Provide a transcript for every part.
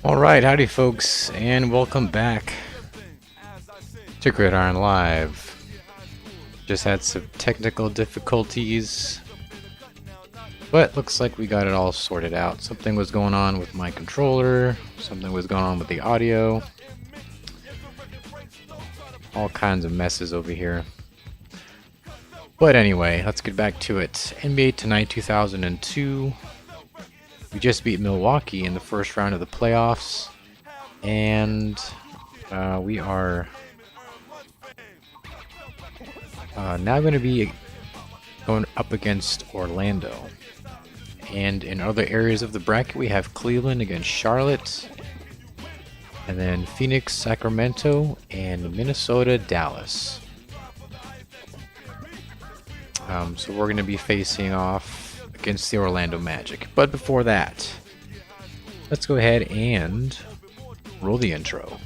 Alright, howdy folks, and welcome back to Gridiron Live. Just had some technical difficulties, but looks like we got it all sorted out. Something was going on with my controller, something was going on with the audio. All kinds of messes over here. But anyway, let's get back to it. NBA Tonight 2002. We just beat Milwaukee in the first round of the playoffs, and we are now going to be going up against Orlando. And in other areas of the bracket, we have Cleveland against Charlotte, and then Phoenix, Sacramento, and Minnesota, Dallas. So we're going to be facing off against the Orlando Magic. But before that, let's go ahead and roll the intro.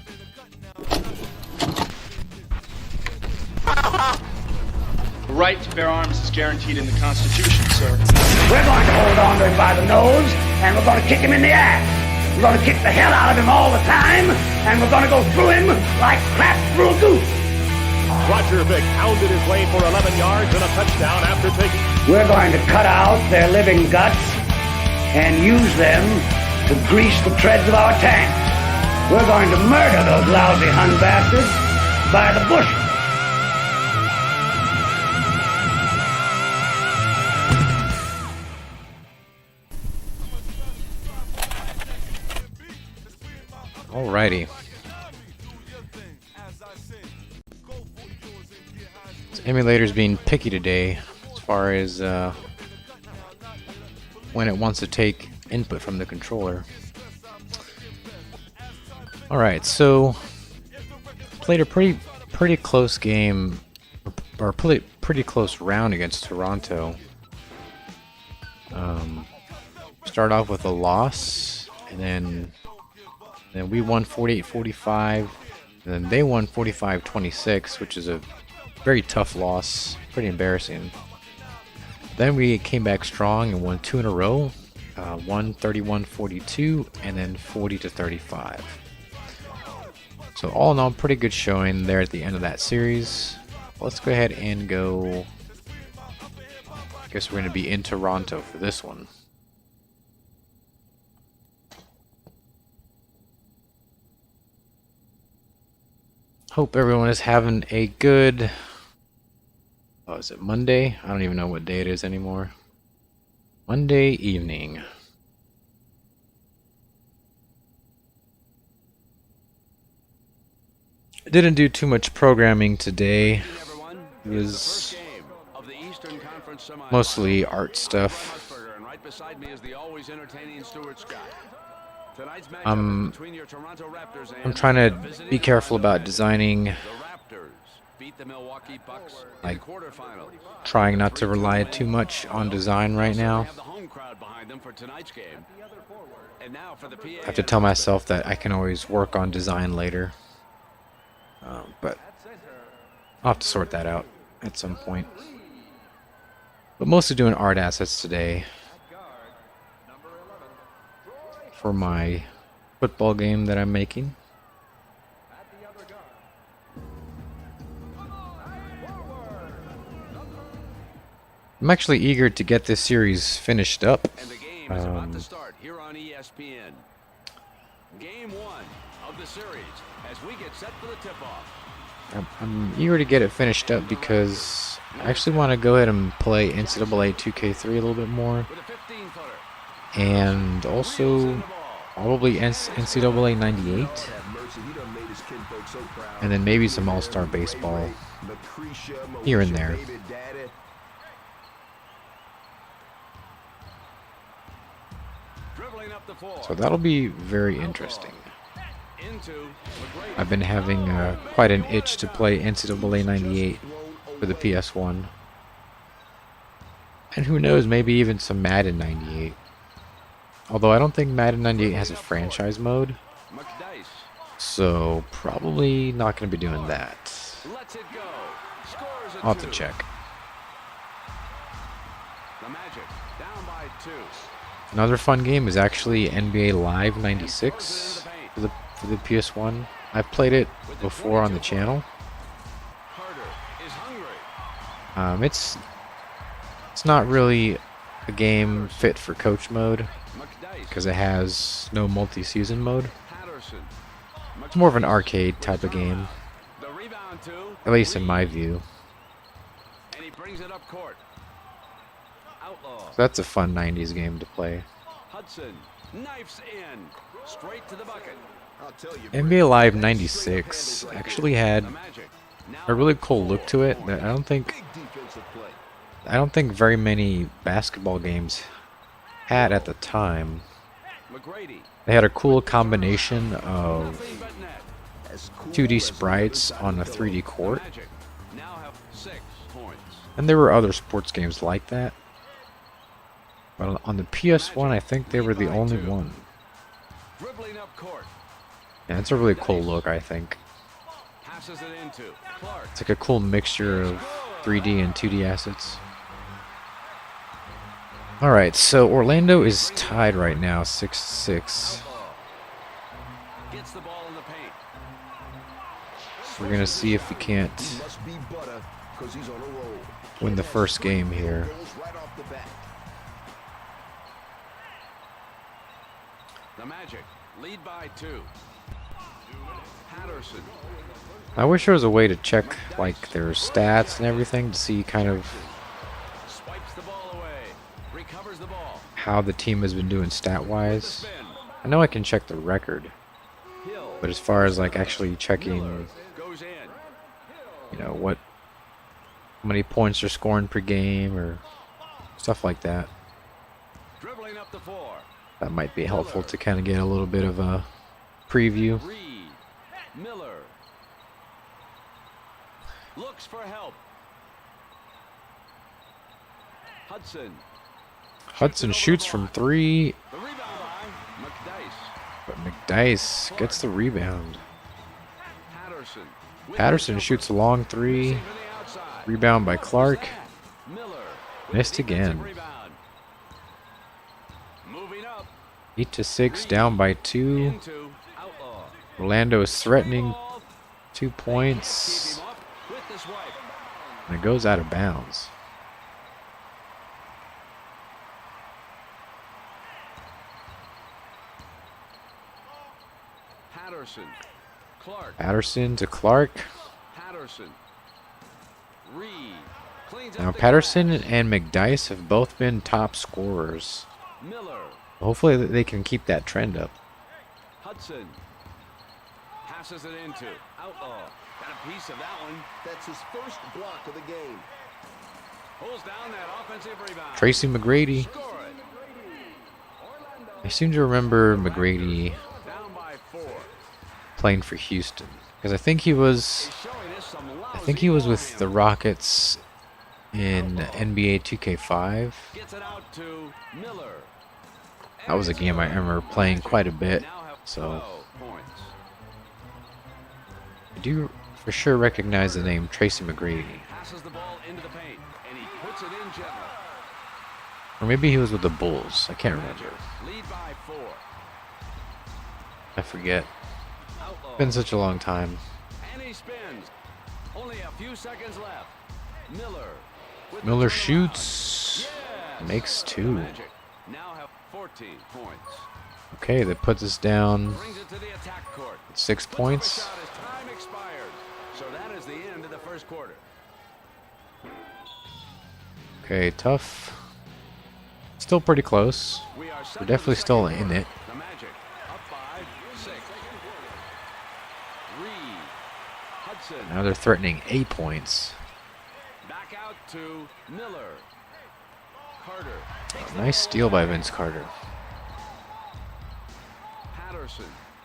The right to bear arms is guaranteed in the Constitution, sir. We're going to hold on to him by the nose, and we're going to kick him in the ass. We're going to kick the hell out of him all the time, and we're going to go through him like crap through a goose. Roger Vick pounded his way for 11 yards and a touchdown after taking... We're going to cut out their living guts and use them to grease the treads of our tanks. We're going to murder those lousy Hun bastards by the bushel. Alrighty. This emulator's being picky today as far as when it wants to take input from the controller. Alright, so played a pretty close game, or pretty close round against Toronto. Start off with a loss, and then we won 48-45, and then they won 45-26, which is a very tough loss, pretty embarrassing. Then we came back strong and won 2 in a row, won 31-42, and then 40-35. So all in all, pretty good showing there at the end of that series. Let's go ahead and go. I guess we're going to be in Toronto for this one. Hope everyone is having a good, is it Monday? I don't even know what day it is anymore. Monday evening. I didn't do too much programming today. It was mostly art stuff. I'm trying to be careful about designing, like trying not to rely too much on design right now. I have to tell myself that I can always work on design later, but I'll have to sort that out at some point. But mostly doing art assets today for my football game that I'm making. I'm actually eager to get this series finished up. And the game is about to start here on ESPN. Game 1 of the series as we get set for the tip-off. I'm eager to get it finished up because I actually want to go ahead and play NCAA 2K3 a little bit more. And also probably NCAA 98. And then maybe some All-Star Baseball here and there. So that'll be very interesting. I've been having quite an itch to play NCAA 98 for the PS1. And who knows, maybe even some Madden 98. Although I don't think Madden 98 has a franchise mode. So probably not going to be doing that. I'll have to check. The Magic down by 2. Another fun game is actually NBA Live 96 for the PS1. I've played it before on the channel. It's not really a game fit for coach mode because it has no multi-season mode. It's more of an arcade type of game, at least in my view. So that's a fun 90s game to play. Hudson knifes in straight to the bucket. NBA Live 96 actually had a really cool look to it that I don't think very many basketball games had at the time. They had a cool combination of 2D sprites on a 3D court. And there were other sports games like that. But on the PS1, I think they were the only one. Yeah, it's a really cool look, I think. It's like a cool mixture of 3D and 2D assets. Alright, so Orlando is tied right now, 6-6. We're gonna see if we can't win the first game here. The Magic lead by 2. Patterson. I wish there was a way to check like their stats and everything to see kind of Swipes the ball away. Recovers the ball. how the team has been doing stat-wise. I know I can check the record, but as far as like actually checking, Goes in. you know, how many points they're scoring per game or stuff like that, Dribbling up the floor. that might be helpful to kind of get a little bit of a preview. Reed. Miller. Looks for help. Hudson shoots from 3, The rebound by McDice. but McDice gets the rebound. Patterson. Patterson shoots a long 3, For the outside. rebound by Clark, Miller. missed again. Rebound. Moving up 8-6, down by 2. into Outlaw. Orlando is threatening Ball. 2 Keep points, him up with the swipe. and it goes out of bounds. Patterson. Clark. Patterson to Clark. Patterson. Reed. Cleans Now up the Patterson glass. and McDice have both been top scorers. Miller. Hopefully they can keep that trend up. Hudson. Passes it into Outlaw. Got a piece of that one. That's his first block of the game. Pulls down that offensive rebound. Tracy McGrady. Score it. I seem to remember McGrady Down by 4. playing for Houston because I think he was Showing us some with the Rockets in NBA 2K5. Gets it out to Miller. That was a game I remember playing quite a bit, Now have so 12 points. I do for sure recognize the name Tracy McGrady. Passes the ball into the paint, and he puts it in gently. Or maybe he was with the Bulls. I can't remember. Lead by 4. I forget. Outlaw. Been such a long time. And he spins. Only a few seconds left. Miller. with the Miller turnaround. shoots. Yes. Makes The 2. Magic now have 14 points. Okay, that puts us down Brings it to the attack court. 6 Puts up a points. shot as time expires. So that is the end of the first quarter. Okay, tough. Still pretty close. We are set We're for definitely the still second in quarter. it. The Magic up by 6. Reed. Hudson. Now they're threatening 8 points. Back out to Miller. Carter. Takes the Nice ball steal by away. Vince Carter. Patterson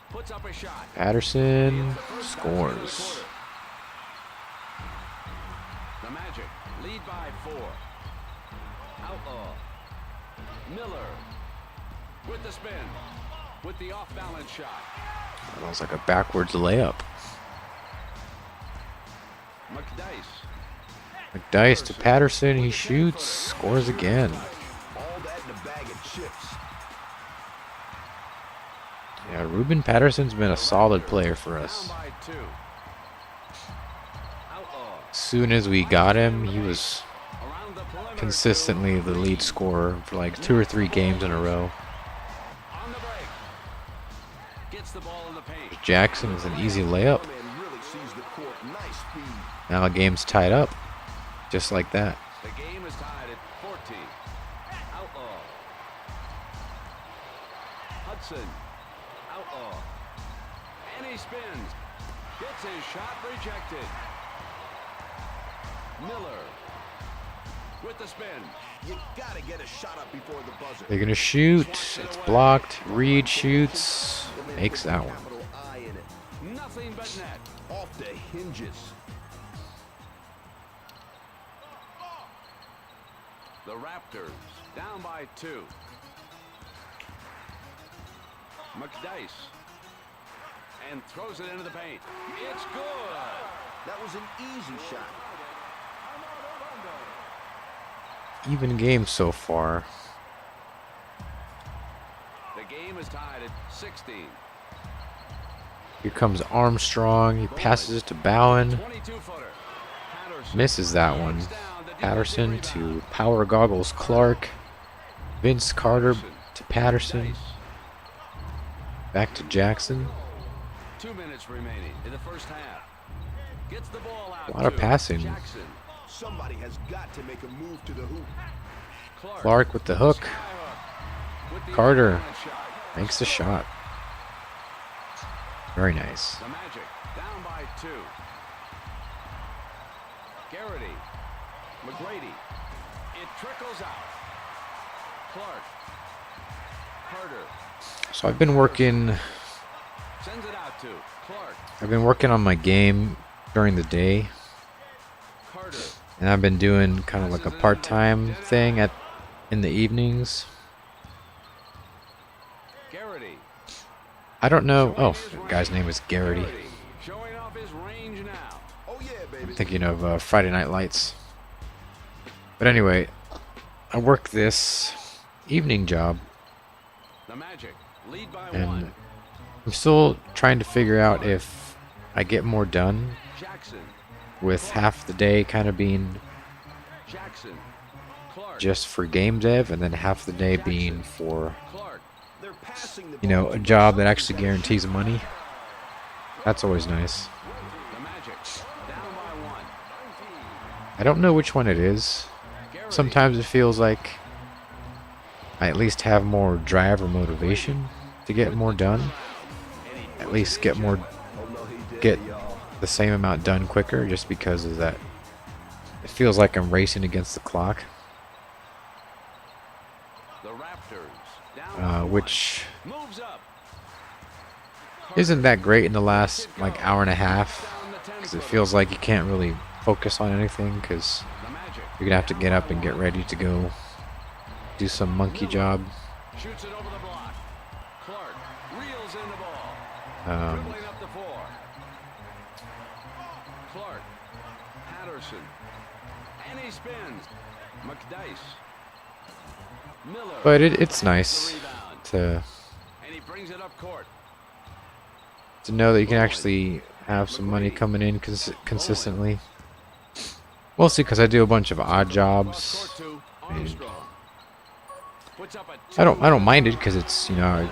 puts up a shot. Patterson First basket of the scores. quarter. The Magic lead by 4. Outlaw. Miller with the spin. With the off-balance shot. That was like a backwards layup. McDice. McDice to Patterson. He shoots. Scores again. All that in the bag of chips. Yeah, Ruben Patterson's been a solid player for Down us. by 2. Outlaw As soon as we got him, he was around the perimeter. consistently the lead scorer for like 2 or 3 games in a row. On the break. Gets the ball in the paint. Jackson is an easy layup. Man really sees the court. Nice speed. Now the game's tied up, just like that. The game is tied at 14. Outlaw. Hudson. Outlaw. And he spins. Gets his shot rejected. Miller. With the spin. You gotta get a shot up before the buzzer. They're gonna shoot. It's blocked. Reed shoots. Makes that one. Capital I in it. Nothing but net. Off the hinges. The Raptors down by 2. McDice. And throws it into the paint. It's good. That was an easy shot. Even game so far. The game is tied at 16. Here comes Armstrong. He passes it to Bowen. 22-footer. Patterson Misses that one. breaks down the Patterson defensive to rebound. Power Goggles Clark. Vince Carter to Patterson. McDice. Back to Jackson. 2 minutes remaining in the first half. Gets the ball out. A lot of to passing. Jackson. Somebody has got to make a move to the hoop. Clark with the hook. Skyhook with the Carter overhand shot. makes the shot. Very nice. The Magic down by 2. Garrity. McGrady. It trickles out. Clark. Carter. So I've been working. Sends it out to Clark. I've been working on my game during the day, Carter. and I've been doing kind of like a part-time thing in the evenings. Garrity. I don't know. Oh, the guy's name is Garrity. Garrity showing off his range now. Oh yeah, baby. Thinking of Friday Night Lights. But anyway, I work this evening job, The Magic lead by and 1. I'm still trying to figure out if I get more done Jackson. with half the day kind of being Jackson. Clark. just for game dev, and then half the day being for, Clark. They're passing the you know, a job that actually guarantees money. That's always nice. The Magic down by 1. I don't know which one it is. Garrity. Sometimes it feels like I at least have more drive or motivation to get more done. At least get the same amount done quicker, just because of that. It feels like I'm racing against the clock, The Raptors down by 1. which Moves up. isn't that great in the last like hour and a half, Down the 10 because it footer. feels like you can't really focus on anything, because The Magic you're gonna have to get up and get ready to go do some monkey job. shoots it over the block. Clark reels in the ball. Um, Dribbling up the floor. Clark. Patterson. And he spins. McDice. Miller. but it's nice The rebound. to And he brings it up court. know that you can actually have some money coming in consistently. Mostly because I do a bunch of odd jobs. Court to Armstrong. Puts up a I don't mind it, because it's, you know,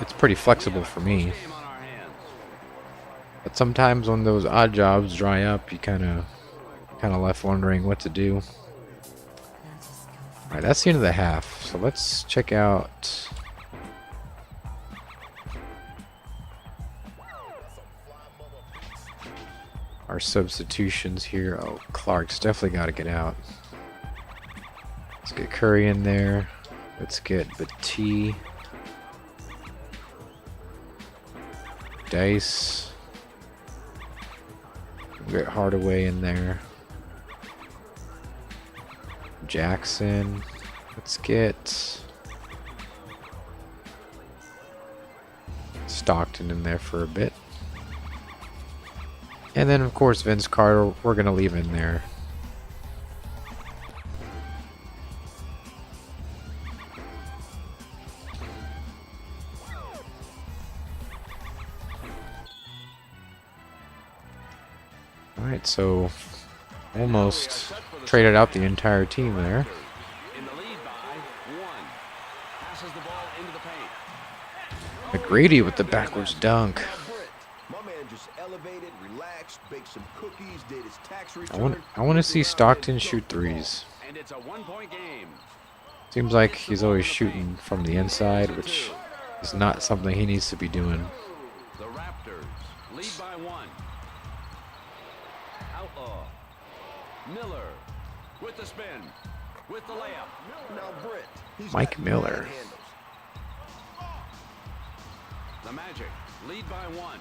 it's pretty flexible for me. game on our hands. But sometimes when those odd jobs dry up, you kind of left wondering what to do. All right, that's the end of the half. So let's check out our substitutions here. Oh, Clark's definitely got to get out. Let's get Curry in there. Let's get Batee. Dice. We'll get Hardaway in there. Jackson. Let's get Stockton in there for a bit. And then, of course, Vince Carter, we're going to leave in there. Alright, so almost traded out the entire team there. In the lead by 1. Passes the ball into the paint. McGrady with the backwards dunk. Britt, my man just elevated, relaxed, baked some cookies, did his tax return. I want to see Stockton shoot threes. And it's a 1-point game. Seems like he's always shooting from the inside, which is not something he needs to be doing. The Raptors lead by 1. Outlaw. Miller with the spin. With the layup. Now Britt, he's Mike got Miller. fine handles. The Magic lead by 1.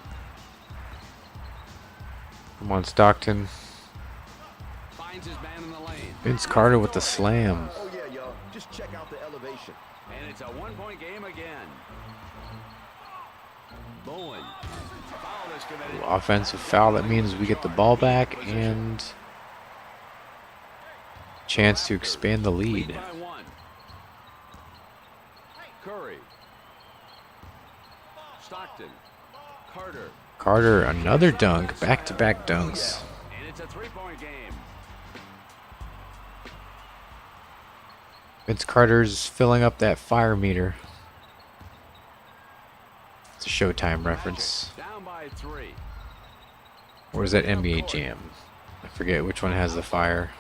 Come on, Stockton. Finds his man in the lane. Vince Carter with the slam. Oh yeah, y'all. Just check out the elevation. And it's a 1-point game again. Bowen. Foul is committed. Offensive foul. That means we get the ball back and chance to expand the lead. Lead by 1. Curry. Stockton. Carter. Carter, another dunk. Back-to-back dunks. And it's a 3-point game. Vince Carter's filling up that fire meter. It's a Showtime reference. Down by 3. Or is that NBA Jam? I forget which one has the fire.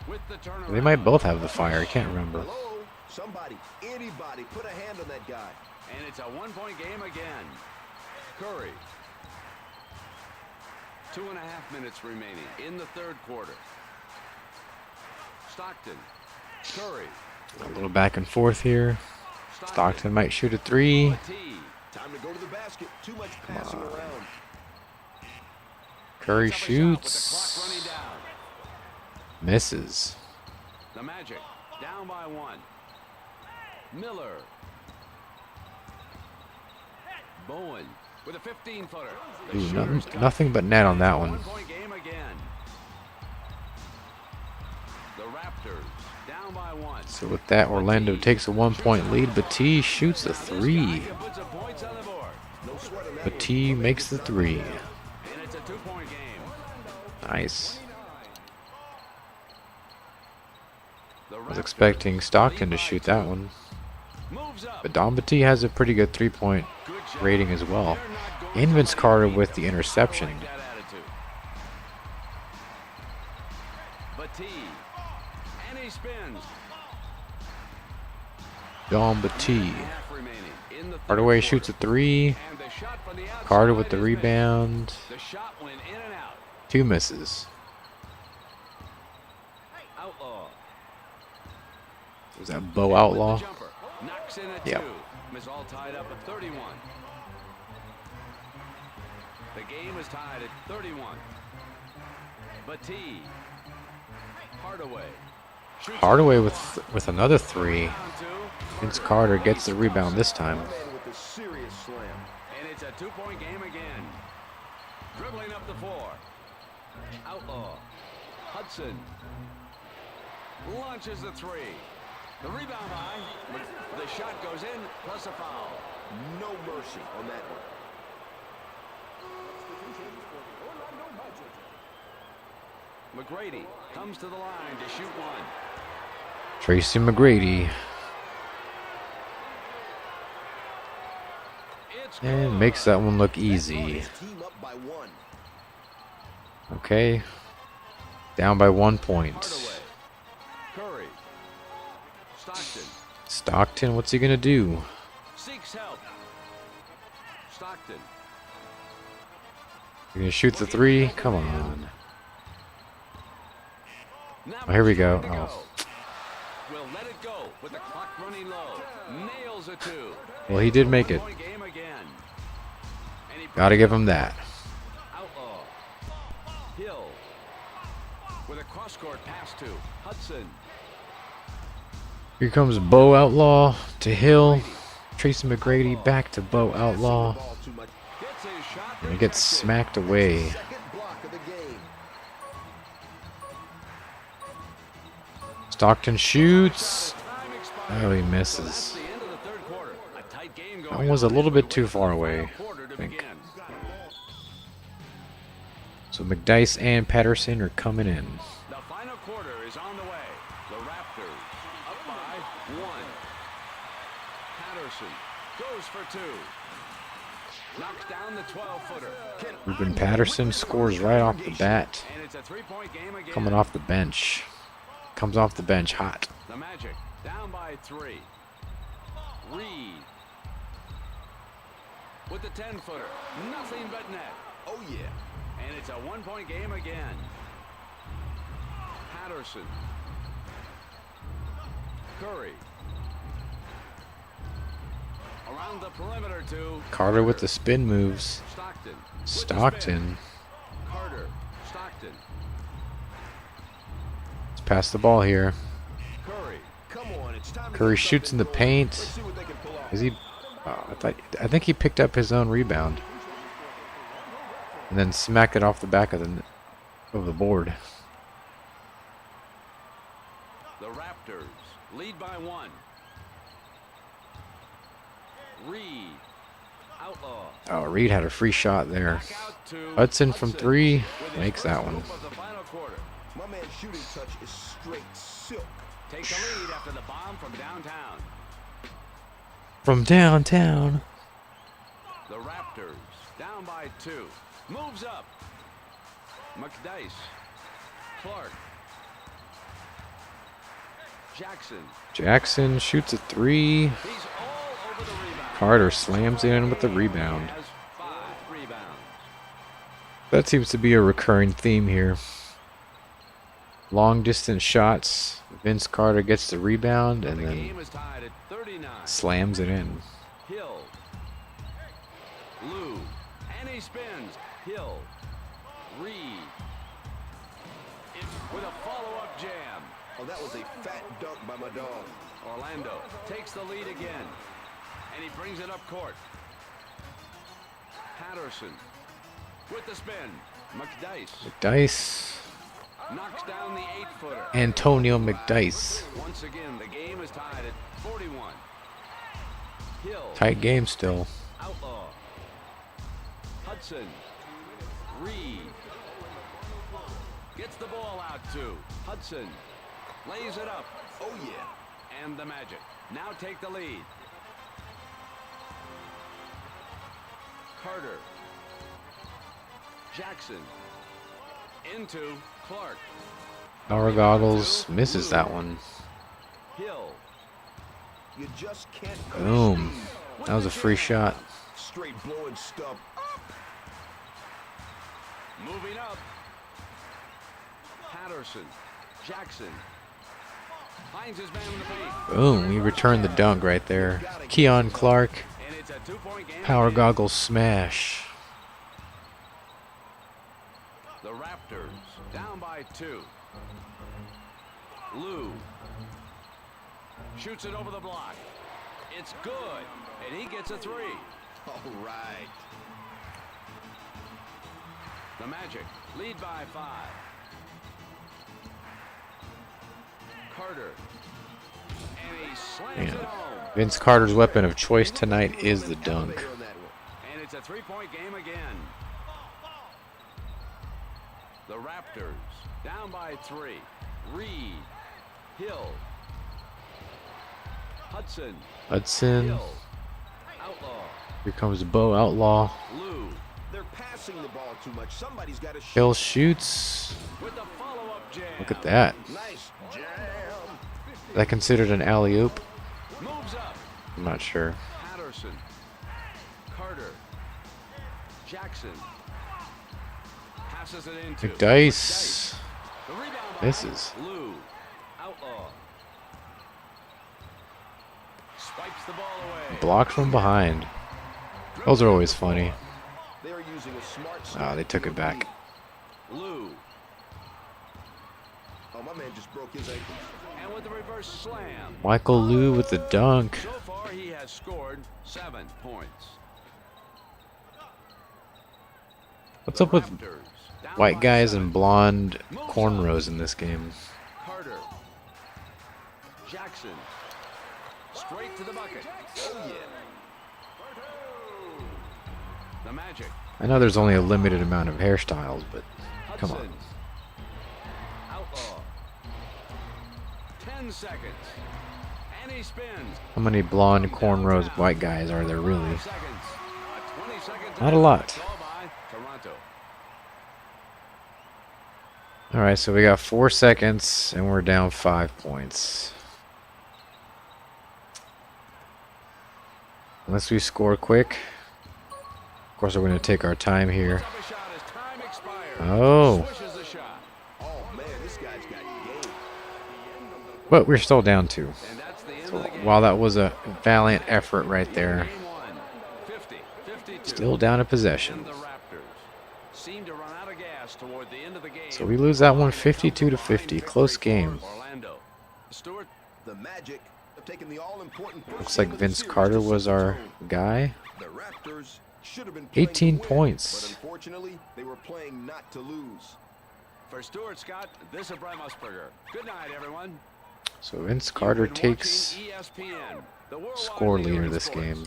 With the turnaround. They might both have the fire. I can't remember. Hello? Somebody, anybody, put a hand on that guy. And it's a 1-point game again. Curry. 2.5 minutes remaining in the third quarter. Stockton. Curry. A little back and forth here. Stockton might shoot a three. T. Time to go to the basket. Too much passing around. Curry Puts up a shot with the clock shoots. running down. Misses. The Magic down by 1. Miller. Bowen with a 15-footer. Ooh, nothing but net on that one. 1-point game again. The Raptors down by 1. So with that, Orlando takes a 1-point lead. Batie shoots a three. Put some points on the board. No sweat on that. Batie makes the three. And it's a 2-point game. Nice. The I was Raptors expecting Stockton lead to by shoot 2. that one. Moves up. But Don Batie has a pretty good three-point Good job. rating as well. They're not going And to Vince let Carter you beat with the them. interception. I like that attitude. Batie. And he spins. Don Batie. Half remaining in the third Hardaway quarter. shoots a three. And the shot from the outside Carter with the is made. rebound. The shot went in and out. 2 misses. Outlaw. Was that Bo Outlaw? With the jumper. Knocks in a 2. Yep. Is all tied up at 31. The game is tied at 31. Batie. Hardaway. Shoots Hardaway it. with another three. Down 2. Vince Carter gets the rebound this time. Man with a serious slam. And it's a 2-point game again. Dribbling up the floor. Outlaw. Hudson. Launches the 3. The rebound by. The shot goes in, plus a foul. No mercy on that one. McGrady comes to the line to shoot one. Tracy McGrady. It's And good. makes that one look Brought easy. his team up by 1. Okay. Down by 1 point. Hardaway. Curry. Stockton Stockton, what's he gonna do? seeks help. Stockton. You gonna shoot the three? Come on. Now Oh, here we go. trying to Oh. Will let it go with the clock running low. Nails a 2. Well, he did make it. One-point game again. And he Gotta give him that. Outlaw. Hill. With a cross-court pass to Hudson. Here comes Bo Outlaw to Hill. Tracy McGrady back to Bo Outlaw. Ball too much. Gets his shot And he gets rejected. smacked away. Second block of the game. Stockton shoots. Time expired. Oh, he That's misses. the end of the third quarter. A tight game That going one was a on. little bit too far away, Quarter to I think. begin. So So McDyess and Patterson are coming in. The final quarter is on the way. The Raptors up by 1. Patterson goes for 2. Knocks down the 12-footer. Ruben Patterson scores right off the bat. And it's a 3-point game again. Coming off the bench. Comes off the bench hot. The Magic down by 3. Reed with the 10-footer. Nothing but net. Oh, yeah. And it's a 1-point game again. Patterson. Curry. Around the perimeter to Carter with the spin moves. Stockton. with the Stockton. spin. Carter. Stockton. Let's pass the ball here. Curry. Come on, it's time to Curry get shoots in the something paint. Let's see what they can pull off. Is he? Oh, I think he picked up his own rebound. And then smacked it off the back of the board. The Raptors lead by 1. Reed. Outlaw. Oh, Reed had a free shot there. Back out to Hudson from 3 with his makes that first one. scoop of the final quarter. My man's shooting touch is straight silk. Take the lead after the bomb from downtown. From downtown. The Raptors down by 2. Moves up. McDyess. Clark. Jackson. Jackson shoots a 3. He's all over the rebound. Carter slams in with the rebound. Has 5 rebounds. That seems to be a recurring theme here. Long distance shots. Vince Carter gets the rebound and The then game is tied at 39. slams it in. Hill. Lou. And he spins. Hill. Reed. With a follow-up jam. Oh, that was a fat dunk by my dog. Orlando takes the lead again. And he brings it up court. Patterson. With the spin. McDyess. McDyess. Knocks down the 8-footer. Antonio McDyess. Once again, the game is tied at 41. Hill. Tight game still. Outlaw. Hudson. Reed. Gets the ball out to Hudson. Lays it up. Oh, yeah. And the Magic now take the lead. Carter. Jackson. Into Clark. Power goggles misses that one. Hill. You just can't Boom. That was a free shot. Straight blowing stump. Moving up. Patterson. Jackson. Finds his man in the paint. Boom. We returned the dunk right there. Keon Clark. And it's a 2-point game. Power goggles smash. The Raptors down by 2. Lou shoots it over the block. It's good, and he gets a 3. All right. The Magic lead by 5. Carter. And he slams it home. Vince Carter's weapon of choice tonight is the dunk. Elevator on that one. And it's a 3-point game again. The Raptors down by 3. Reed. Hill. Hudson. Hudson. Hill. Outlaw. Here comes Bo Outlaw. Lou. They're passing the ball too much. Somebody's got to shoot. Hill shoots. With the follow-up jam. Look at that. Nice jam. Is that considered an alley-oop? Moves up. I'm not sure. Patterson. Carter. Jackson. Passes it into McDyess. The rebound by Misses. Lou. Outlaw. Swipes the ball away. Blocked from behind. Those are always funny. They're using a smart. Ah, they took it back. Lou. Oh, my man just broke his ankle. And with the reverse slam. Michael Lou with the dunk. So far he has scored 7 points. What's up with Raptors down white by guys 7. and blonde cornrows in this game? Carter. Jackson. Straight to the bucket. Oh, yeah. The The Magic. I know there's only a limited amount of hairstyles, but come on. Hudson. Outlaw. 10 seconds. And he spins. How many blonde cornrows white guys are there really? 5 seconds. A 20-second Not a lot. ball by Toronto. All right, so we got 4 seconds and we're down 5 points. Unless we score quick. Of course, we're going to take our time here. Up a shot as time expires. Oh, Swishes the shot. Oh man, this guy's got game. but we're still down 2. And that's the end So of the game. while that was a valiant effort right there, Game 1. 50-52. still down a possession. And the Raptors seem to run out of gas toward the end of the game. So we lose that one 52-50. Close game. Orlando. Stewart. The Magic have taken the all-important first Looks like game of the Vince series Carter to was set the our tone. guy. The Raptors should have been playing 18 to win, points. but unfortunately, they were playing not to lose. For Stuart Scott, this is Brett Musburger. Good night, everyone. So Vince Carter You've been takes watching ESPN, the worldwide score leader leader in this sports. game.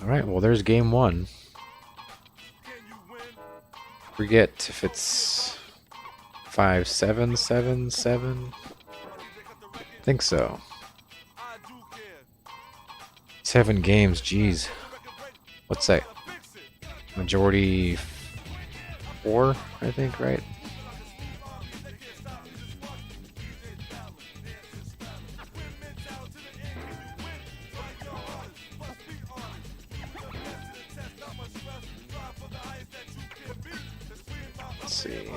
All right, well, there's game 1. Forget if it's 5-7, 7-7. Think so. 7 games, geez. What's that? Majority 4, I think, right? Let's see.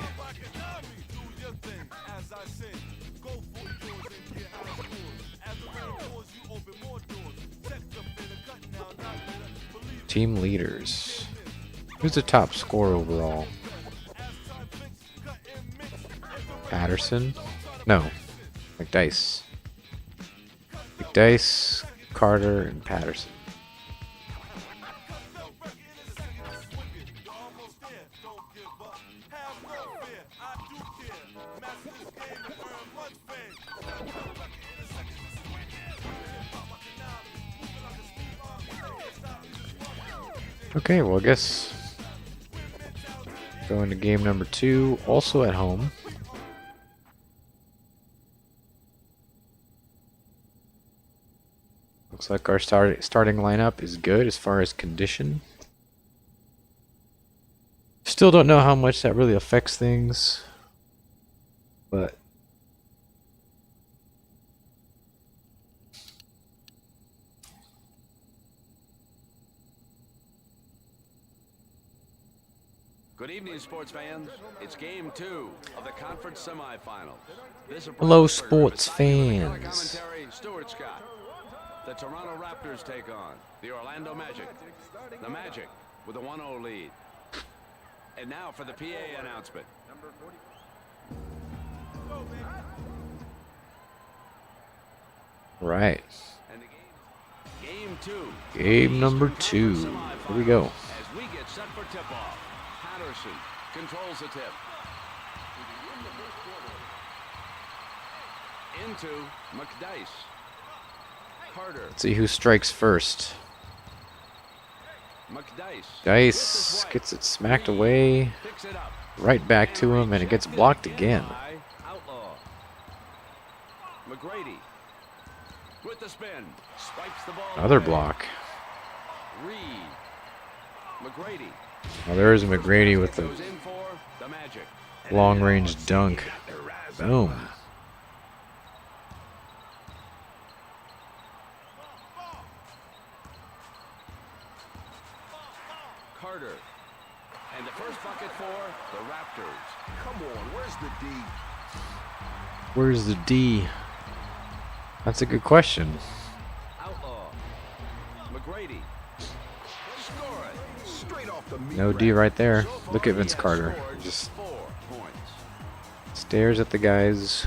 Team leaders. Who's the top scorer overall? Patterson? No. McDice. McDice, Carter, and Patterson. Okay, well, I guess going to game number 2, also at home. Looks like our starting lineup is good as far as condition. Still don't know how much that really affects things, but Good evening, sports fans. It's game 2 of the conference semifinals. This is hello, Brett Musburger sports with color fans. commentary, Stuart Scott. The Toronto Raptors take on the Orlando Magic. The Magic with a 1-0 lead. And now for the PA announcement. Right. And the game 2. Game number 2. Here we go. As we get set for tip-off. Patterson controls the tip. Into McDice. Carter. Let's see who strikes first. McDice. Dice gets it smacked away. Picks it up. Right back to him, and it gets blocked again. Outlaw. McGrady. With the spin. Swipes the ball. Another away. block. Reed. McGrady. Well, there's McGrady with the Goes in for the Magic. long-range dunk. Boom. Carter. And the first bucket for the Raptors. Come on, where's the D? Where's the D? That's a good question. Outlaw. McGrady. Score it. Straight off the No D right there. Look at Vince Carter. Just 4 points. stares at the guy's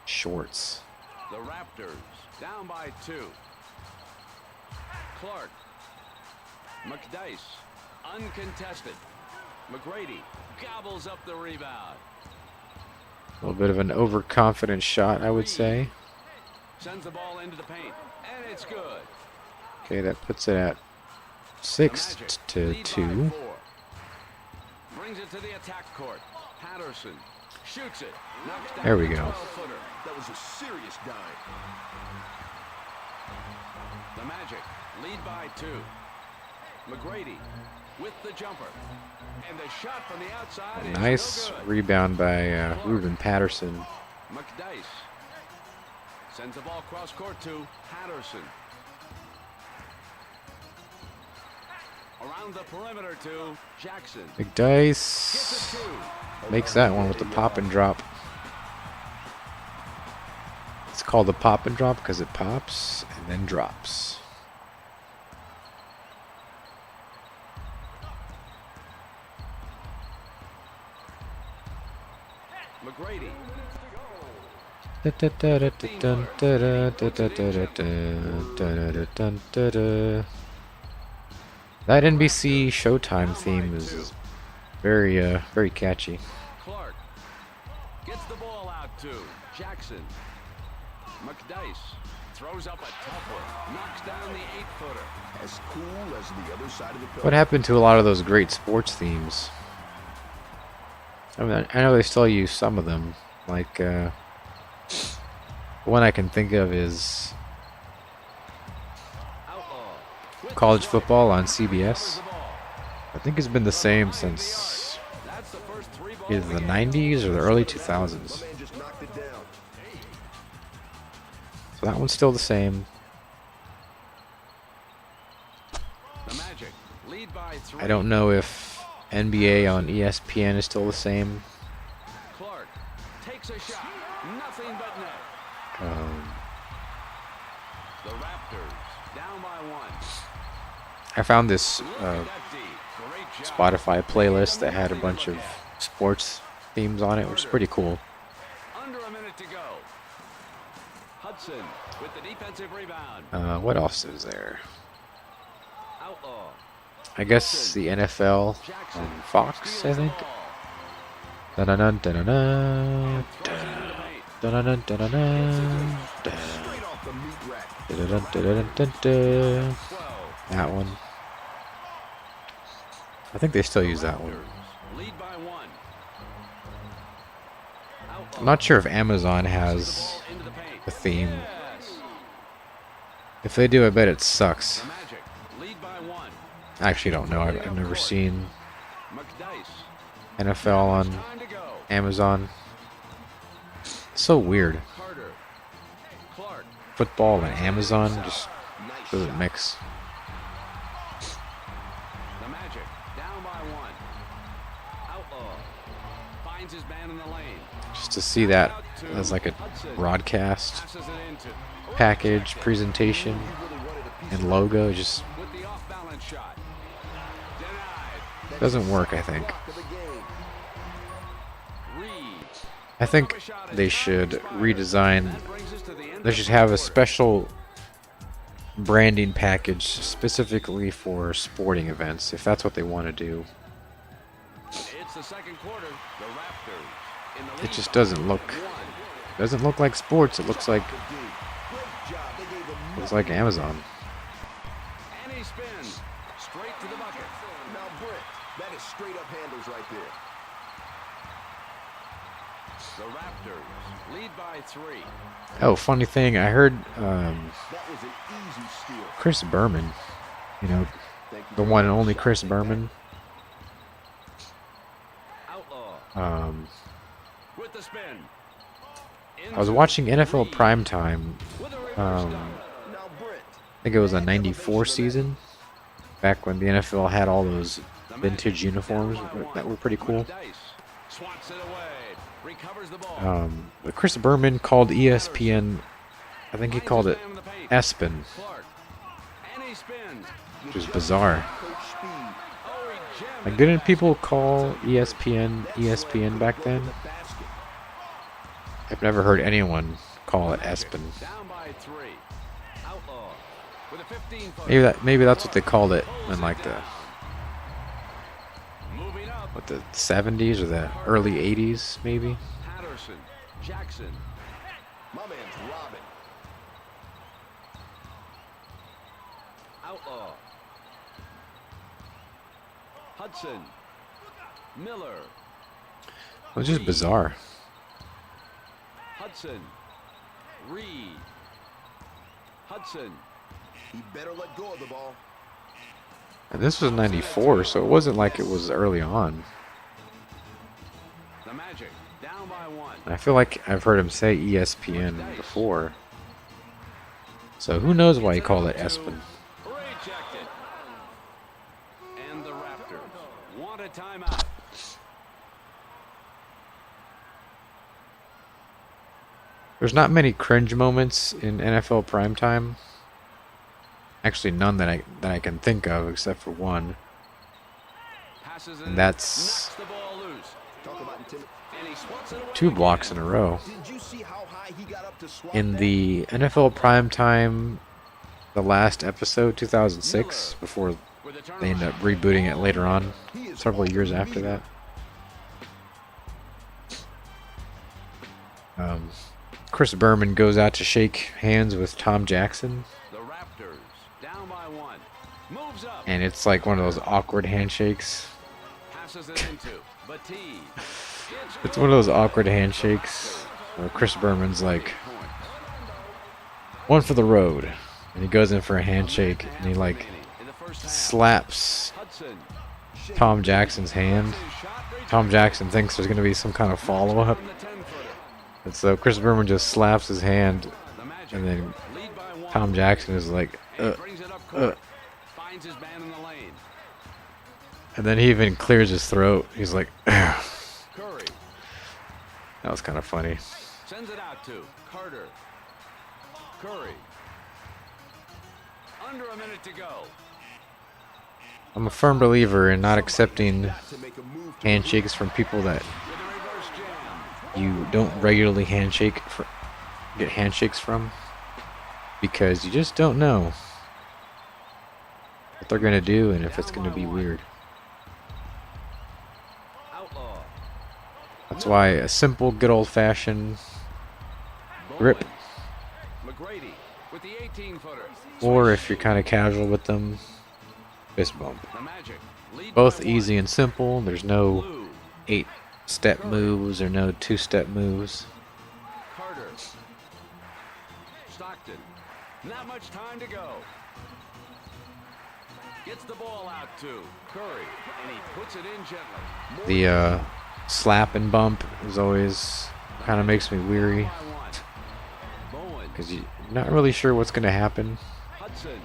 shorts. The Raptors down by 2. Clark. McDice. Uncontested. McGrady gobbles up the rebound. A little bit of an overconfident shot, I would say. Sends the ball into the paint, and it's good. Okay, that puts it at 6 to 2. Brings it to the attack court. Patterson shoots it. Knocks down There we the go. 12-footer. That was a serious dime. The Magic lead by 2. McGrady with the jumper. And the shot from the outside is Nice no good. rebound by Ruben Patterson. McDice sends the ball cross court to Patterson. Around the perimeter to Jackson. McDice makes that one with the pop and drop. It's called the pop and drop because it pops and then drops. McGrady. That NBC Showtime theme is very very catchy. Clark gets the ball out to Jackson. McDice throws up a tough one. Knocks down the 8-footer. As cool as the other side of the court. What happened to a lot of those great sports themes? I mean, I know they still use some of them. Like, the one I can think of is college football on CBS. I think it's been the same since either the 90s or the early 2000s. Man just knocked it down. So that one's still the same. The Magic lead by 3. I don't know if NBA on ESPN is still the same. Clark takes a shot. Nothing but net. The Raptors down by 1. I found this Look at that D. Great job. Spotify playlist that had a bunch of sports themes on it, which is pretty cool. Under a minute to go. Hudson with the defensive rebound. What else is there? Outlaw. I guess the NFL on Fox, I think. Da-da-dun, da-da-dun, da-da-dun, da-da-dun, Straight off the meat rack. da-da-dun, da-da-dun, da-da. That one. I think they still use that one. Lead by 1. I'm not sure if Amazon has Into the paint. a theme. Yes. If they do, I bet it sucks. The Magic lead by 1. I actually don't know. I've never seen McDice. NFL on Time to go. Amazon. So weird. Carter. Clark. Football and Amazon just doesn't mix. The Magic down by 1. Outlaw finds his man in the lane. Just to see that as like a broadcast Passes it into package, presentation, and logo just with the off-balance shot. Denied. doesn't work, I think. Lock of the game. Reeves. I think they should redesign. That brings us to the end. They should have a special branding package specifically for sporting events, if that's what they want to do. It's the second quarter. The Raptors in the lead. It just doesn't look like sports. It looks like Great job. They gave him looks like Amazon. And he spins straight to the bucket. Now, Brent, that is straight up handles right there. The Raptors lead by 3. Oh, funny thing, I heard That was an easy steal. Chris Berman, you know, Thank you. the one and only Chris Berman. Outlaw with the spin. I was watching NFL Primetime. With a reverse Um, dunk. Now, Brent. I think it was a '94 season, back when the NFL had all those vintage uniforms that were pretty cool. Dice swats it away. Recovers the ball. But Chris Berman called ESPN, I think he called it Espen, Clark. And he spins. which was bizarre. Coach Speed. Oh, he jammed Like, it. didn't people call ESPN back then? Basket. I've never heard anyone call it Espen. Down by 3. Outlaw with a 15-foot. Maybe that's what they called it in like the Moving up. what, the 70s or the early 80s, maybe. Patterson Patterson. Jackson. My man's robbing. Outlaw. Hudson. Miller. It was just bizarre. Hudson. Reed. Hudson. He better let go of the ball. And this was 94, so it wasn't like it was early on. The Magic down by 1. And I feel like I've heard him say ESPN before. So who knows why he called it ESPN. Rejected. And the Raptors want a timeout. There's not many cringe moments in NFL primetime. Actually, none that I can think of except for one. Passes And that's knocks the ball loose. Talk about intimidation. And he swats it away 2 again. blocks in a row. Did you see how high he got up to swat In that? the NFL primetime, the last episode, 2006, before With a they end turnaround. up rebooting it later on, several years after that. Chris Berman goes out to shake hands with Tom Jackson, The Raptors down by 1. Moves up. and it's like one of those awkward handshakes. Passes it into Batiste. It's one of those awkward handshakes where Chris Berman's like, one for the road, and he goes in for a handshake, and he like In the first half. slaps Hudson. Tom Jackson's hand. Tom Jackson thinks there's going to be some kind of follow-up, From the 10-footer. and so Chris Berman just slaps his hand, The Magic and then lead by 1. Tom Jackson is like, And he brings it up court. Finds his man in the lane. and then he even clears his throat. He's like, that Curry was kind of funny. sends it out to Carter. Curry. Under a minute to go. I'm a firm believer in not accepting To make a move to handshakes from people that With a reverse jam. you don't regularly get handshakes from, because you just don't know what they're gonna do and if it's gonna be weird. Outlaw. That's why a simple, good old-fashioned grip, McGrady with the 18-footer. or if you're kind of casual with them, fist bump. The Magic lead Both by 1. easy and simple. There's no Blue. 8-step moves or no 2-step moves. Carter. Stockton. Not much time to go. Gets the ball out to Curry, and he puts it in gently. The slap and bump is always kind of makes me weary, By 1. Bowen. because you're not really sure what's going to happen. Hudson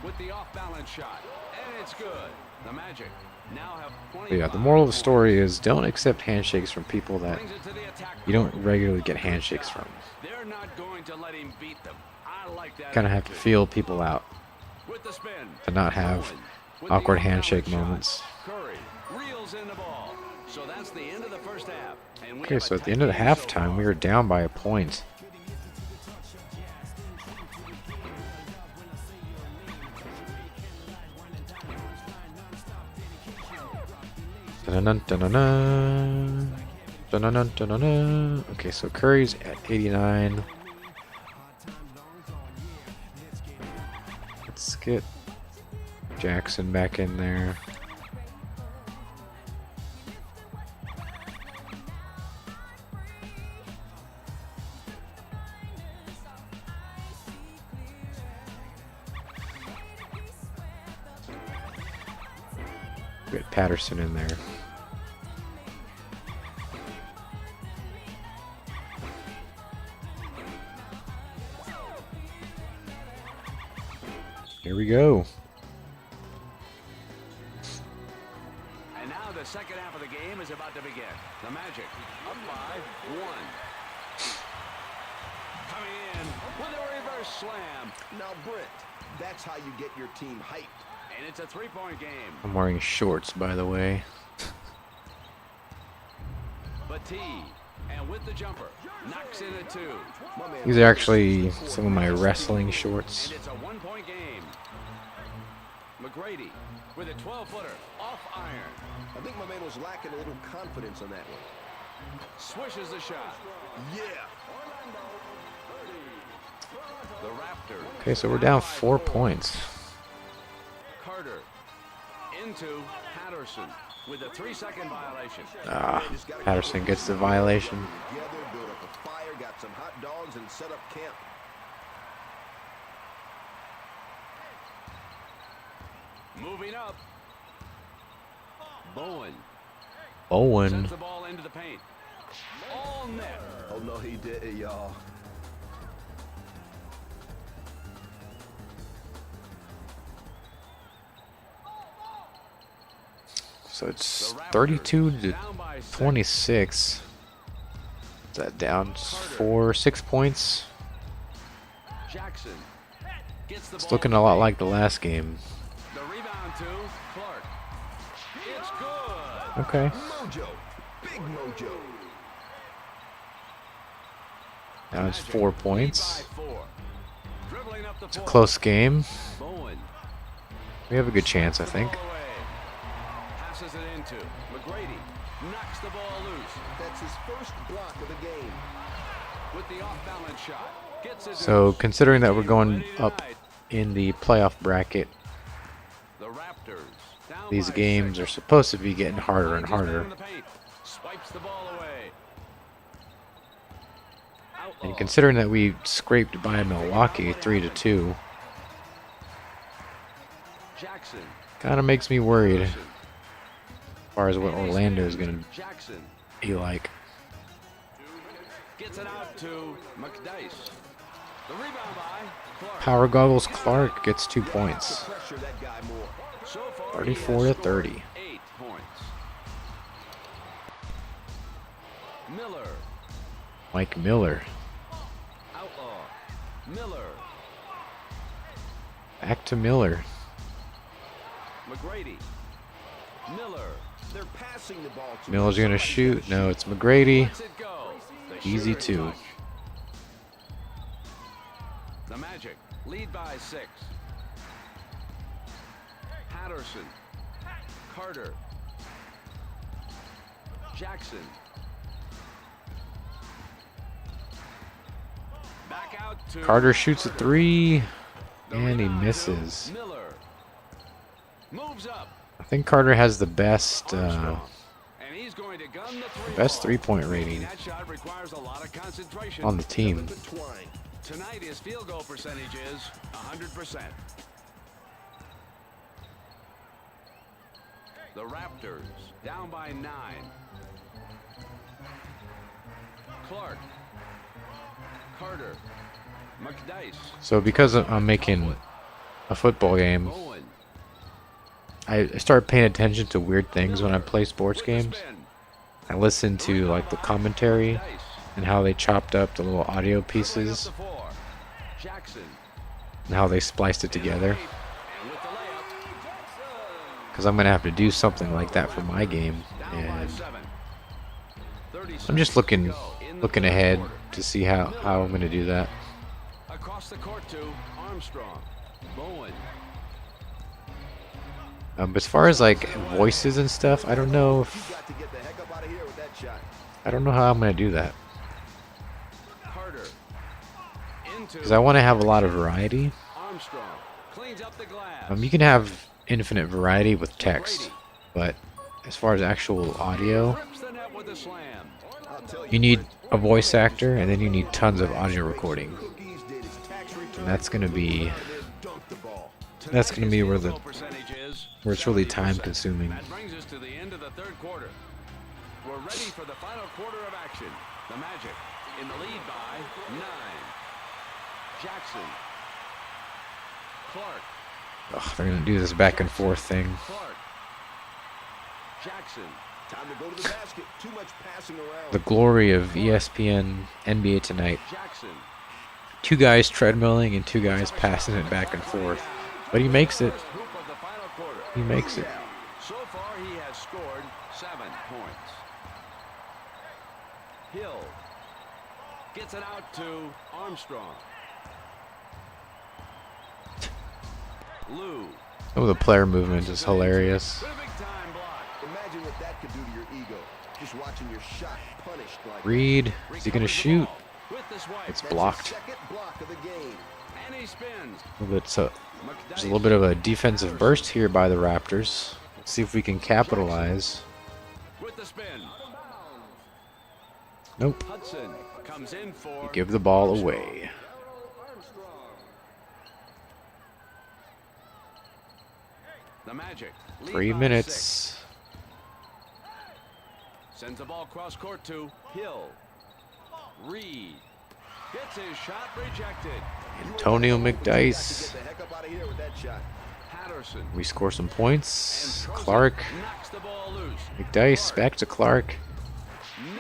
with the off-balance shot, and it's good. The Magic now have 25. But yeah, the moral of the story is don't accept handshakes from people that Brings it to the attack you don't zone. regularly get handshakes from. They're not going to let him beat them. I like that. Kind of have to attitude. feel people out With the spin. to not have Bowen with the awkward off-balance handshake shot. moments. Curry reels in the ball. So that's the end of the first half. And we Okay, have so a at the end of the tight game so halftime, far. we were down by a point. Dun-dun-dun, dun-dun-dun. Dun-dun-dun, dun-dun-dun. Okay, so Curry's at 89. Let's get Jackson back in there. Get Patterson in there. Here we go. And now the second half of the game is about to begin. The Magic up by 1. Coming in with a reverse slam. Now, Brent, that's how you get your team hyped. And it's a 3-point game. I'm wearing shorts, by the way. Batiste, and with the jumper, knocks in a 2. My man These are actually some of my wrestling shorts. And it's a 1-point game. McGrady with a 12-footer off iron. I think my man was lacking a little confidence on that one. Swishes the shot. Yeah. The Raptors. Okay, so we're down 4 points. Carter into Patterson with a 3-second violation. Patterson gets the violation. Together, build up a fire, got some hot dogs, and set up camp. Moving up. Bowen Owen. sends the ball into the paint. All net. Oh, no, he didn't, y'all. So it's 32 to 26. Is that down 6 points? Jackson gets the It's ball. looking a lot like the last game. The rebound to Clark. It's good. Okay. Mojo. Big mojo. Now it's 4 Lead points. by 4. Dribbling up the It's a floor. close game. Bowen. We have a good chance, I think. Ball away. Passes it into McGrady. Knocks the ball loose That's his first block of the game. with the off-balance shot. Gets it So loose. considering that we're going Ready up tonight. in the playoff bracket, The Raptors down these by games 6. are supposed to be getting harder and Finds his man harder. in the paint. Swipes the ball away. And Outlaw. considering that we scraped by Milwaukee 3-2, Jackson. kind of makes me worried as far as what Orlando is going Jackson to be like. gets it out to McDice. The rebound by Clark. Power Goggles Clark gets 2 points. Pressure that guy more. So far, 34 he has to 30. scored 8 points. Miller. Mike Miller. Outlaw. Miller. Back to Miller. McGrady. Miller. They're passing the ball to Miller's him. going to Somebody's shoot. No, it's McGrady. Lets it go. The Easy shooter's 2. touch. The Magic lead by 6. Patterson. Carter. Jackson. Back out to Carter shoots a 3, The and he rebound to misses. Miller. Moves up. I think Carter has the best Armstrong. And he's going to gun the three best ball. 3-point rating That shot requires a lot of concentration. on the team. The twine. Tonight his field goal percentage is 100%. The Raptors down by 9. Clark. Carter. McDice. So because I'm making a football game, Bowen. I start paying attention to weird things when I play sports With the games. spin. I listen to like the commentary McDice. and how they chopped up the little audio Dribbling up pieces the floor. Jackson. and how they spliced it together. And with the layup. Because I'm going to have to do something like that for my game. Down by And 7. 30 I'm just seconds looking to go in the looking third ahead quarter. to see how I'm going to do that. Across the court to Armstrong. Bowen. As far as like voices and stuff, I don't know You if got to get the heck up out of here with that shot. I don't know how I'm going to do that. Carter. Into Because I want to have a lot of variety. Armstrong. Cleans up the glass. You can have infinite variety with text, but as far as actual audio, Rips the net with a slam. I'll tell you need a voice actor, and then you need tons of audio recording. Cookies did his tax return. And that's going to be Dunked the ball. That's gonna be where the- Field goal percentage is where it's really 70%. time consuming. That brings us to the end of the third quarter. We're ready for the final quarter of action. The Magic in the lead by 9. Jackson. Clark. Ugh, they're going to do this back and forth thing. Clark. Jackson. Time to go to the basket. Too much passing around. The glory of ESPN NBA Tonight. Jackson. 2 guys treadmilling and 2 guys passing it back and forth. But he makes it. First hoop of the final quarter. He makes it. So far, he has scored 7 points. Hill gets it out to Armstrong. Lou. Some of the player movement is hilarious. With a big time block. Imagine what that could do to your ego. Just watching your shot punished like Reed, is he gonna shoot? With the swipe. It's that's his blocked. second block of the game. And he spins. A little bit, so there's a little bit of a defensive burst here by the Raptors. Let's see if we can capitalize. With the spin. Nope. Hudson comes in for. Give the ball away. The Magic. lead 3 by minutes. 6. Sends the ball cross court to Hill. Reed gets his shot rejected. Antonio McDice. Get the heck up out of here with that shot. Patterson. We score some points. And Clark. knocks the ball loose. McDice back to Clark.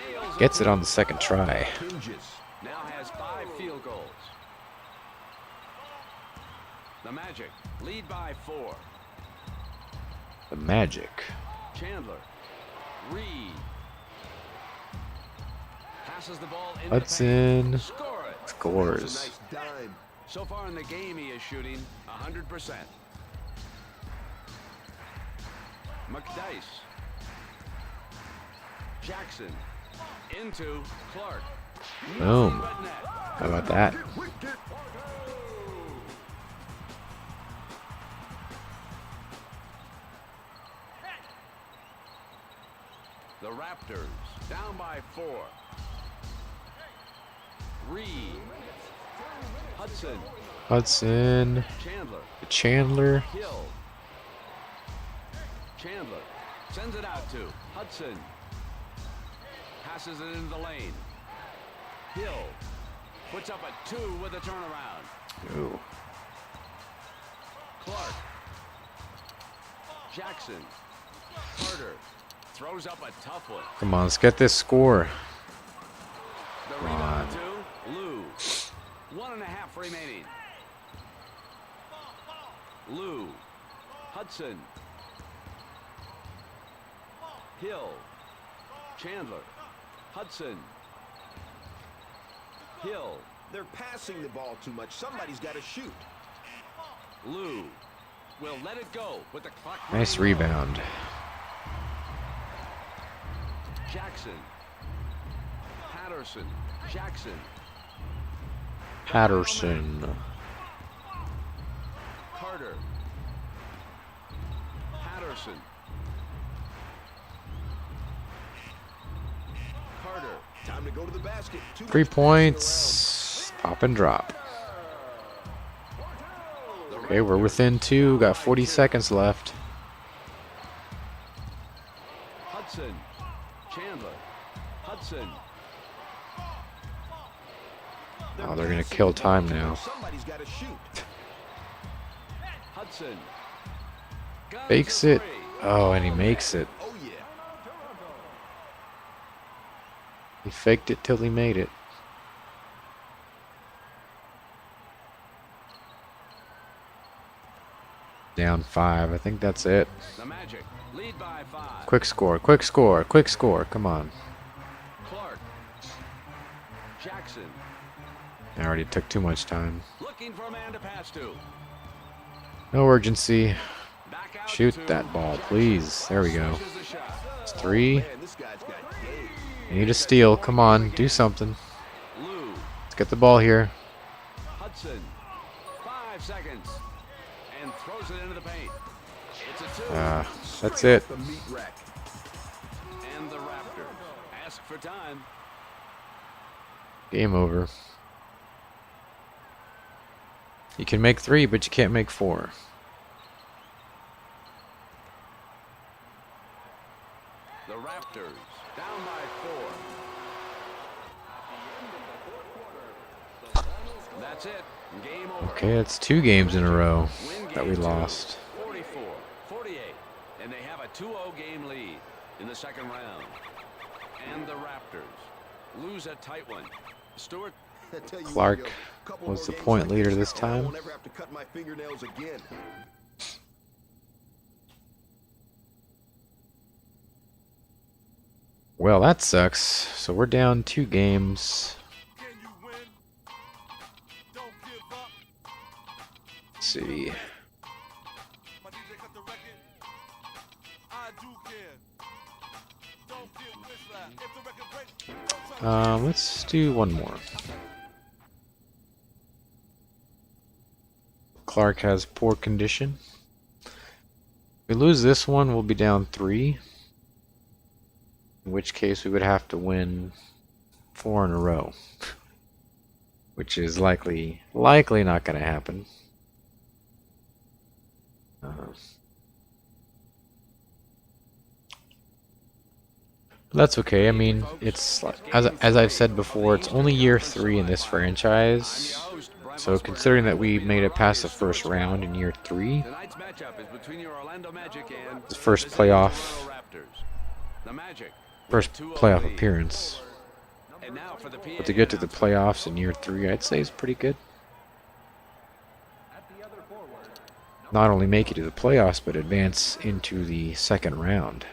Nails Gets it on the second try. Hinges. Now has 5 field goals. The Magic lead by 4. The Magic. Chandler. Reed. Passes the ball in Hudson the paint. Score it. scores. Nice dime. So far in the game, he is shooting 100%. McDice. Jackson. Into Clark. Boom. Nothing but net. How about that? The Raptors down by 4. Reed. Hudson. Hudson. Chandler. Chandler. Hill. Chandler sends it out to Hudson. Passes it into the lane. Hill puts up a 2 with a turnaround. Ooh. Clark. Jackson. Carter throws up a tough one. Come on, let's get this score. The Come rebound on. to Lou. 1.5 remaining. Lou. Hudson. Hill. Chandler. Hudson. Hill. They're passing the ball too much. Somebody's got to shoot. Lou will let it go with the clock. Nice running low. rebound. Jackson. Patterson. Jackson. Patterson. Carter. Patterson. Carter. Time to go to the basket. 3 points. Pop and drop. Okay, we're within 2. Got 40 seconds left. Hudson. Chandler. Hudson. Oh, they're gonna kill time now. Somebody's got to shoot. Hudson. Guns Fakes a it. three. Oh, and he makes it. Oh yeah. He faked it till he made it. Down 5. I think that's it. The Magic lead by 5. Quick score, quick score, quick score. Come on. Clark. Jackson. I already took too much time. Looking for a man to pass to. No urgency. Back out Shoot to that ball, Jackson. please. There we go. Swishes the shot. It's 3. Man, this guy's got game. You need a steal. Come on, do something. Lou. Let's get the ball here. Hudson. 5 seconds. And throws it into the paint. It's a 2. That's it. The meat rack. And the Raptors ask for time. Game over. You can make 3, but you can't make 4. The Raptors down by 4. That's it. Game over. Okay, it's 2 games in a row Win that we game 2, lost. 44-48. And they have a 2-0 game lead in the second round. And the Raptors lose a tight one. Stewart. I tell you what, Clark yo, couple was more the games point like leader this, this and I time. won't ever have to cut my fingernails again. Well, that sucks. So we're down 2 games. Let's see. Let's do one more. Clark has poor condition. If we lose this one, we'll be down 3. In which case we would have to win 4 in a row. Which is likely not going to happen. That's okay. I mean, it's as I've said before, it's only year 3 in this franchise. So considering that we made it past the first round in year 3, Tonight's matchup is between your Orlando Magic and the first the Toronto playoff Raptors. The Magic with first a 2-0 playoff lead. appearance. And now for the PA But to get to the announcement. playoffs in year 3, I'd say is pretty good. Not only make it to the playoffs, but advance into the second round.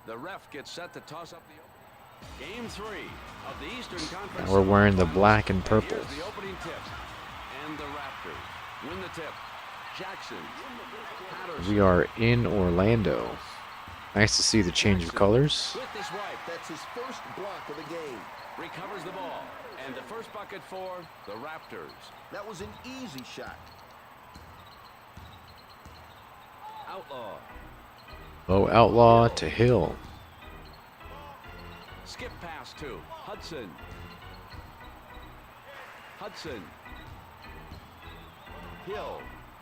The ref gets set to toss up the opening. Game 3 of the Eastern Conference. And we're wearing the semifinals. black and And purple. here's the opening tip. And the Raptors win the tip. Jackson. Patterson. We are in Orlando. Nice to see the change of colors. With the swipe. That's his first block of the game. Recovers the ball. And the first bucket for the Raptors. That was an easy shot. Outlaw. Low outlaw to Hill. Skip pass to Hudson. Hudson. Hill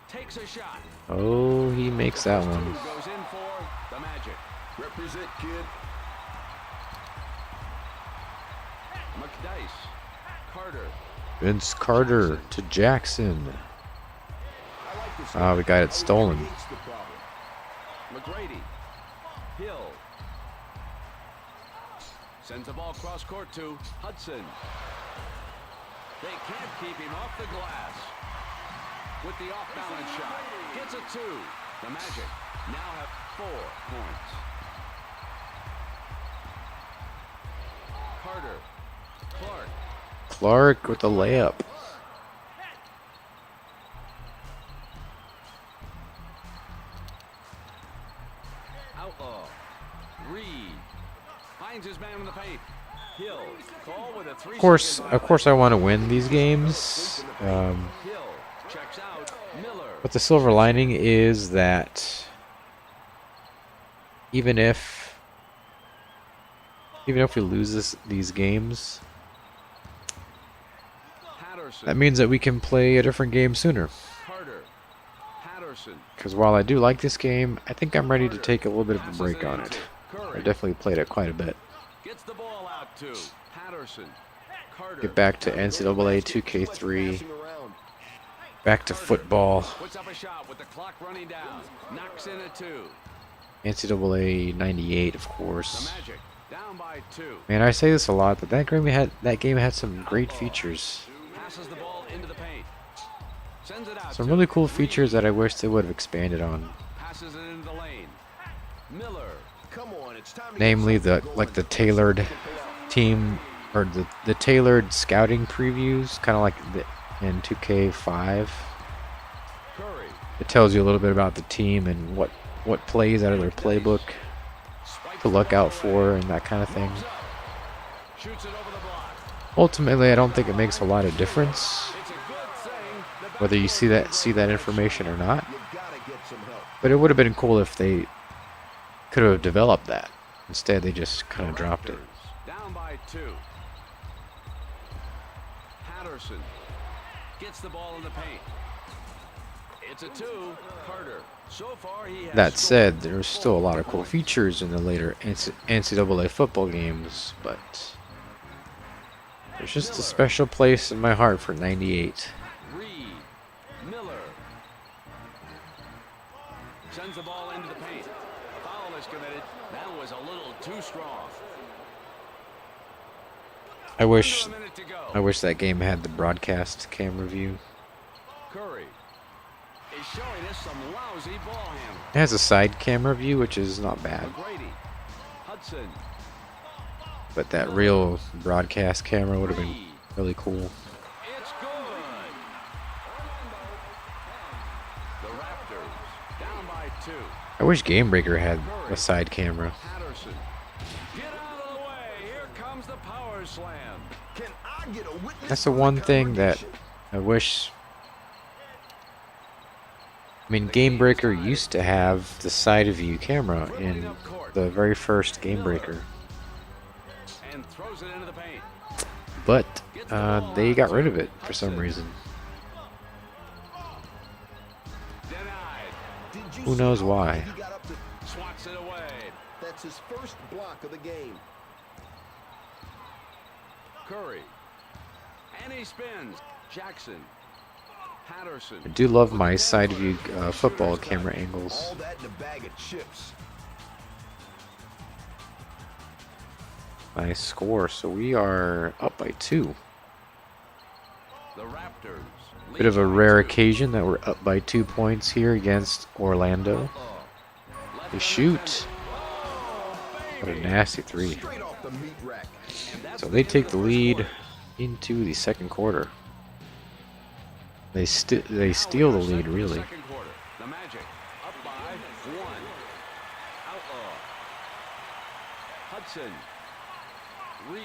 takes a shot. Oh, he makes that First one. two goes in for the Magic. Represent, kid. McDice. Carter. Vince Carter to Jackson. I like this. Ah, we got it stolen. Creates the problem. McGrady. Hill. Sends the ball cross court to Hudson. They can't keep him off the glass. With the off-balance shot. Gets a 2. The Magic now have 4 points. Carter. Clark. Clark with the layup. Outlaw. Reed. Finds his man in the paint. Hill. Call with a 3. Of course, I want to win these games. Hill checks out. Miller. But the silver lining is that even if we lose these games, Patterson. that means that we can play a different game sooner. Carter. Patterson. Because while I do like this game, I think I'm ready to take a little bit of a Passes break on into it. I Curry. definitely played it quite a bit. Gets the ball out to Patterson. Carter. Get back to NCAA 2K3, Passing around. back to football, Puts up a shot with the clock running down. Knocks in a 2. NCAA 98, of The course. Magic down by 2. Man, I say this a lot, but that game had some great features. Passes the ball into the paint. Sends it out. Some to really cool Reed. features that I wish they would have expanded on. Passes it into the lane. Miller. Come on, it's time to Namely, get something going. the tailored team, or the tailored scouting previews, kind of like in 2K5. Curry. It tells you a little bit about the team and what plays out of their playbook Swipes to the look ball out away. for and that kind of thing. Moves up. Shoots it over the block. Ultimately, I don't think it makes a lot of difference It's a good thing. The whether you see that information or not. You gotta get some help. But it would have been cool if they could have developed that. Instead, they just kind of dropped it. Raptors down by 2. Patterson gets the ball in the paint. It's a 2. Carter. So far he has That scored said, there's still a lot of 4 cool points. features in the later NCAA football games, but there's just a special place in my heart for 98. Reed. Miller. Sends the ball into the paint. A foul is committed. That was a little too strong. I wish Under a minute to go. that game had the broadcast camera view. Curry is showing us some lousy ball handling. It has a side camera view, which is not bad, McGrady. Hudson. but that real broadcast camera would have been Reed. really cool. It's good. The Raptors I wish Game Breaker had a side camera. Patterson. Get out of the way. Here comes the power slam. Can I get a witness That's the for one thing that confirmation? I wish. I mean, Game Breaker used to have the side view camera in the very first Game Breaker, And throws it into the paint. but they got rid of it for some reason. Denied. Did you Who see knows how why? he got up to? Swats it away. That's his first block of the game. Curry. And he spins. Jackson. Patterson. I do love my side view football camera angles. All that in a bag of chips. Nice score. So we are up by 2. The Raptors. Bit of a rare occasion that we're up by 2 points here against Orlando. They shoot. What a nasty 3. Straight off the meat rack. So they take the lead into the second quarter. They steal the lead, really. Second quarter. The Magic up by 1. Outlaw. Hudson. Reed.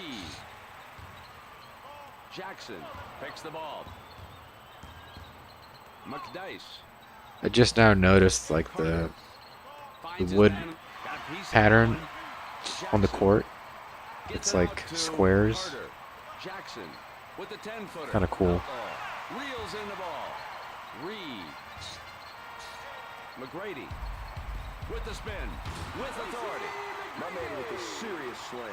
Jackson picks the ball. McDice. I just now noticed like the wood pattern on the court. It's like squares. Jackson with the 10-footer. Kinda cool. Reels in the ball. Reed. McGrady with the spin. With authority. My man with a serious slam.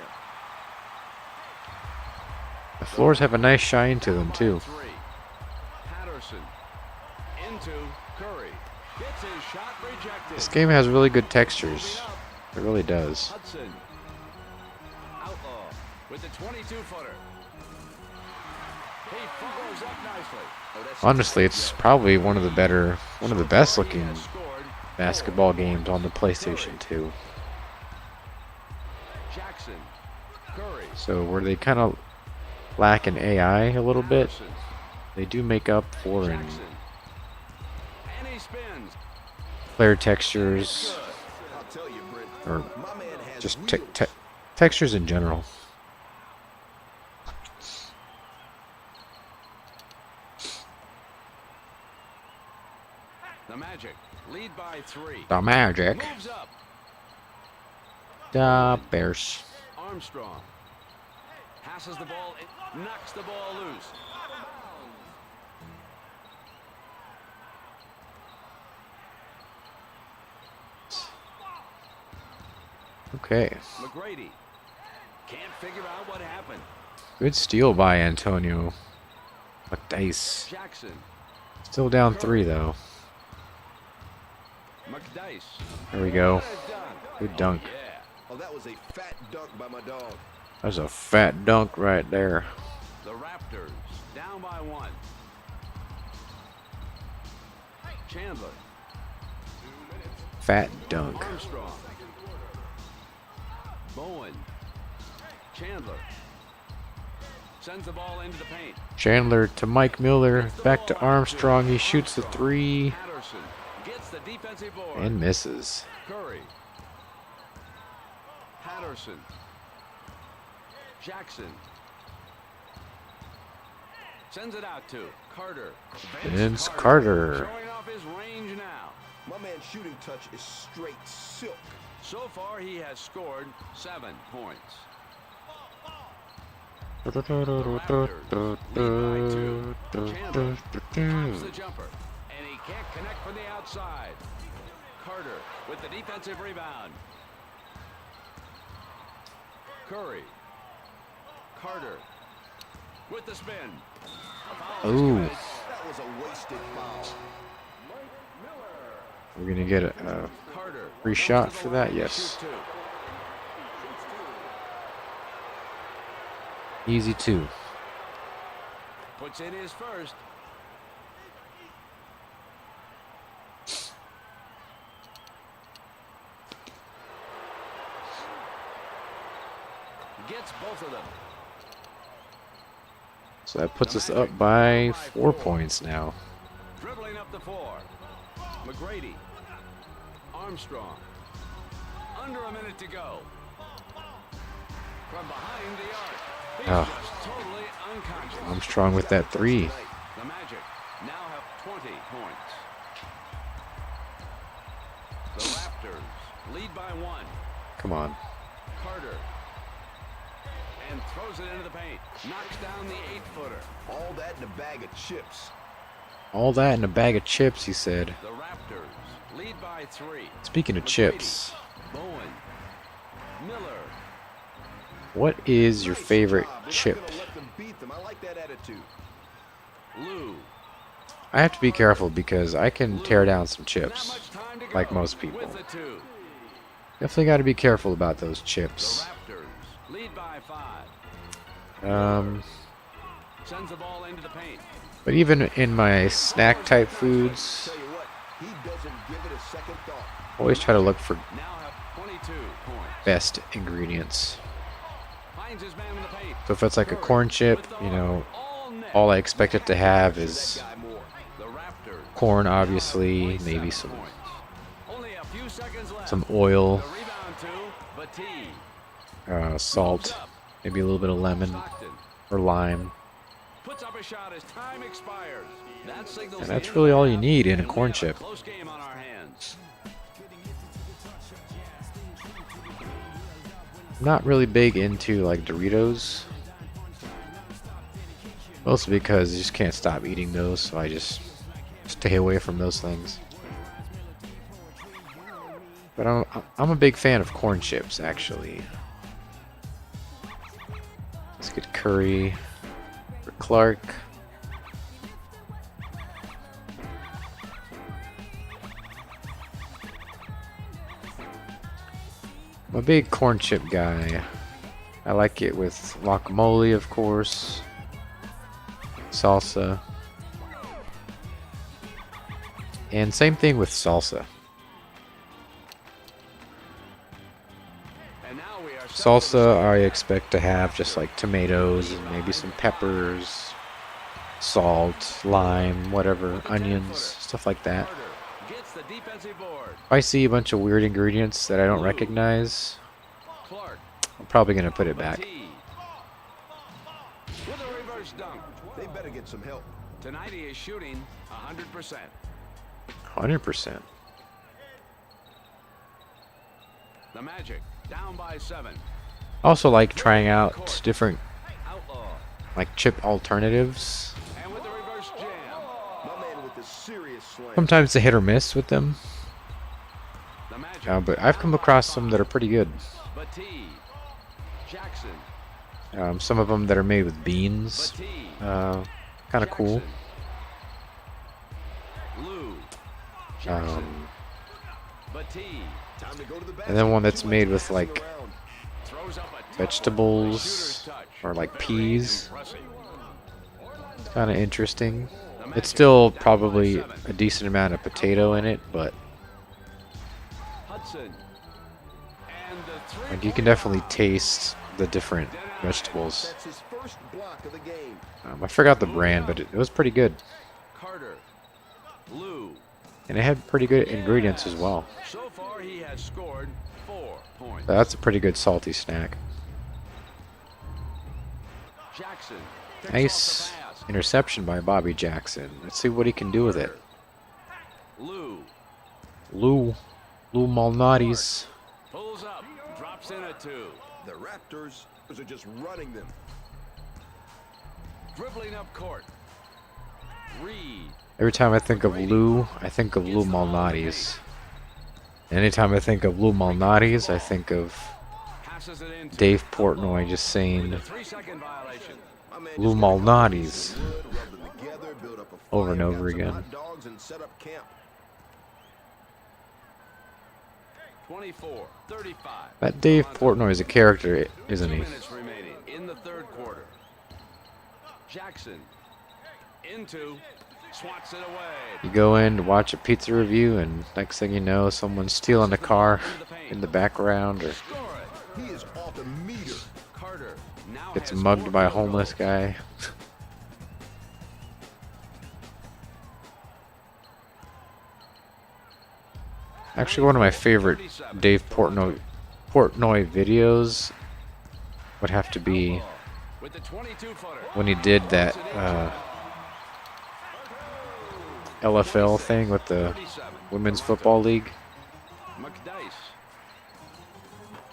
The floors have a nice shine to them too. 3. Patterson into Curry. Gets his shot rejected. This game has really good textures. It really does. Hudson. Outlaw with the 22-footer. He follows up nicely. Oh, that's Honestly, it's probably one of the best looking has scored. basketball games on the PlayStation 2. Jackson. Curry. So where they kind of lack in AI a little bit, Patterson. they do make up for in Jackson. And he spins. player textures I'll tell you, Brent. or My man has just wheels. textures in general. The Magic lead by 3. The Magic. Moves up. The Bears. Armstrong passes the ball, knocks the ball loose. Okay. McGrady can't figure out what happened. Good steal by Antonio McDice. Jackson, Still down 3 though. McDice. There we go. What a dunk. Good dunk. Yeah. Oh, that was a fat dunk by my dog. That's a fat dunk right there. The Raptors down by 1. Chandler, Fat dunk. Armstrong, Bowen, Chandler sends the ball into the paint. Chandler to Mike Miller. Back to Armstrong. He shoots the 3 Patterson gets the defensive board. and misses. Curry, Patterson, Jackson sends it out to Carter. Vince Carter. Showing off his range now. My man's shooting touch is straight silk. So far, he has scored 7 points. Pops the jumper, and he can't connect from the outside. Carter with the defensive rebound. Curry. Carter with the spin. A foul is Ooh. committed. That was a wasted foul. We're going to get a Carter free goes shot to the for line that, to yes. shoot 2. Easy 2. Puts in his first. Gets both of them. So that puts us up by 4 points now. Dribbling up the floor. McGrady. Armstrong. Under a minute to go. From behind the arc. He's Oh. just totally unconscious. Armstrong with that three. The Magic now have 20 points. The Raptors lead by 1. Come on. Carter. And throws it into the paint. Knocks down the 8-footer. All that in a bag of chips. All that in a bag of chips, he said. The Raptors lead by 3. Speaking of chips, Bowen. Miller. what is your favorite They're chip? not gonna let them beat them. I like that attitude. Lou. I have to be careful because I can tear down some Not chips, much time to go. like most people. With the 2. Definitely got to be careful about those The chips. Raptors lead by 5. Sends the ball into the paint. But even in my snack type foods, Tell you what, he doesn't give it a second thought. always try to look for Now have 22 points. best ingredients. Finds his man in the paint. So if it's like a corn chip, you know, all I expect it to have is Guy more. The Raptors. corn, obviously, maybe some Points. Only a few seconds left. oil, The rebound to Batiste. salt, maybe a little bit of lemon Stockton or lime. puts up a shot as time expires. That signals And the that's end really of all the you half, need in a and we corn have chip. Close game on our hands. I'm not really big into like Doritos. Mostly because you just can't stop eating those, so I just stay away from those things. But I'm a big fan of corn chips, actually. Let's get Curry for Clark. I'm a big corn chip guy. I like it with guacamole, of course, salsa, and same thing with salsa. And now we are Salsa I expect to have just like tomatoes and maybe some peppers, salt, lime, whatever, onions, stuff like that. Carter gets the defensive board. If I see a bunch of weird ingredients that I don't recognize, Clark. I'm probably going to put it back. Batiste. With a reverse dunk. They better get some help. Tonight he is shooting 100%. 100%. The Magic down by 7. Also like trying out different Outlaw. like chip alternatives. And with the reverse jam. My man with the serious slam. Sometimes they hit or miss with them, The Magic. but I've come across some that are pretty good. Batiste. Jackson. Some of them that are made with beans, Batiste. kind of cool. Lou. Jackson. Um, Batiste. Time to go to the basket. and then one that's Too much made with passing like around. Throws up a tough vegetables shooter's touch. or like Very peas. impressive. It's kind of interesting. The Magic It's still down by probably 7. a decent amount of potato in it, but Hudson. And the three like you can definitely taste the different Denied. vegetables. That's his first block of the game. I forgot the brand, but it was pretty good, Carter. Lou. and it had pretty good ingredients as well. So far he has scored 4 points. So that's a pretty good salty snack. Jackson. picks Nice off the pass. interception by Bobby Jackson. Let's see what he can do with it. Lou. Lou Malnati's. Pulls up. Drops in a 2. The Raptors are just running them. Dribbling up court. Reed. Every time I think of Lou, I think of Lou Malnati's. Anytime I think of Lou Malnati's, I think of Passes it into Dave Portnoy just saying 3-second violation. My man Lou just got a Malnati's piece of wood, rubbed them together, built up a over and fire, over got some again. hot dogs, and set up camp. 24-35. That Dave Portnoy is a character, isn't 2 he? minutes remaining in the third quarter. Jackson. Into. Swats it away. You go in to watch a pizza review, and next thing you know, someone's stealing a car in the background, or Score it. He is off the meter. Carter now gets has mugged 4 by a field homeless goals. guy. Actually, one of my favorite Dave Portnoy videos would have to be With the 22-footer. when he did that LFL thing with the 37. Women's Football League. McDice.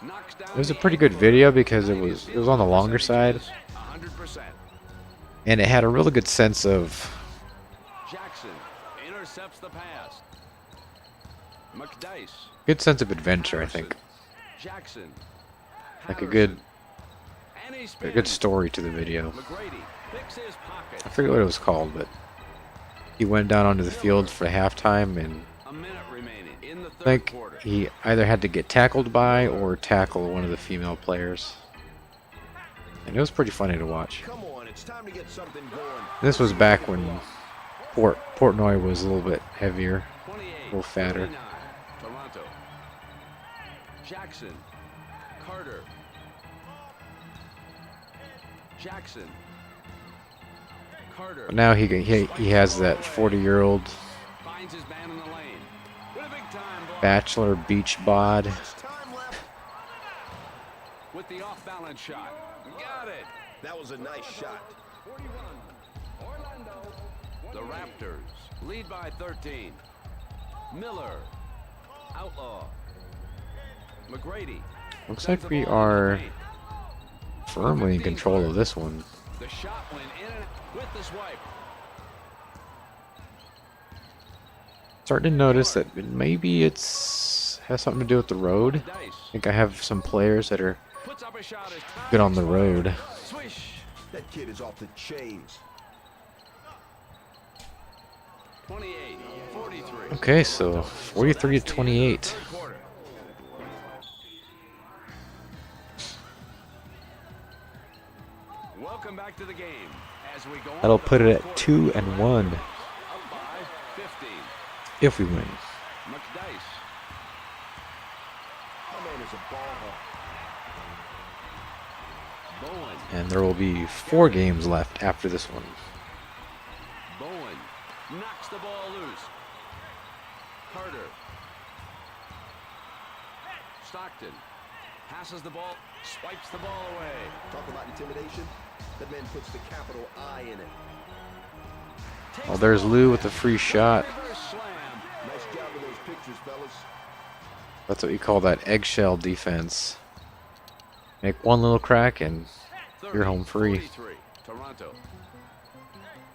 Knocks down It was a the pretty good ankle. video because it was on the longer side, 100%. and it had a really good sense of Jackson intercepts the pass. McDice. adventure. I think Jackson. like a good And he a spins. good story to the video. McGrady picks his pocket. I forget what it was called, but he went down onto the field for halftime, and A minute remaining in the I third think quarter. he either had to get tackled by or tackle one of the female players, and it was pretty funny to watch. Come on, it's time to get something going. This was back when Portnoy was a little bit heavier, 28, a little fatter. 49, Toronto. Jackson. Carter. Jackson. Carter. But now he has that 40-year-old Finds his man in the lane. With a big time ball. bachelor beach bod. There's time left. With the off-balance shot. Got it. That was a nice shot. The Raptors lead by 13. Miller. Outlaw. McGrady. Looks sends like the we ball into the are paint. firmly in control of this one. The shot went in and with the swipe. Starting to notice that maybe has something to do with the road. Dice I think I have some players that are puts up a shot as time good on the expires. road. Swish. That kid is off the chains. 28, 43. Okay, so 43 to 28. Third quarter. Welcome back to the game as we go on That'll to the put it fourth at quarter. 2-1 Up by 15. if we win. McDice. My man is a ball hawk. Bowen. And there will be 4 games left after this one. Bowen knocks the ball loose. Carter. Stockton passes the ball, swipes the ball away. Talk about intimidation. That man puts the capital I in it. Oh, there's Lou with the free shot. Reverse slam. Nice job with those pictures, fellas. That's what you call that eggshell defense. Make one little crack and 30, you're home free. 43, Toronto.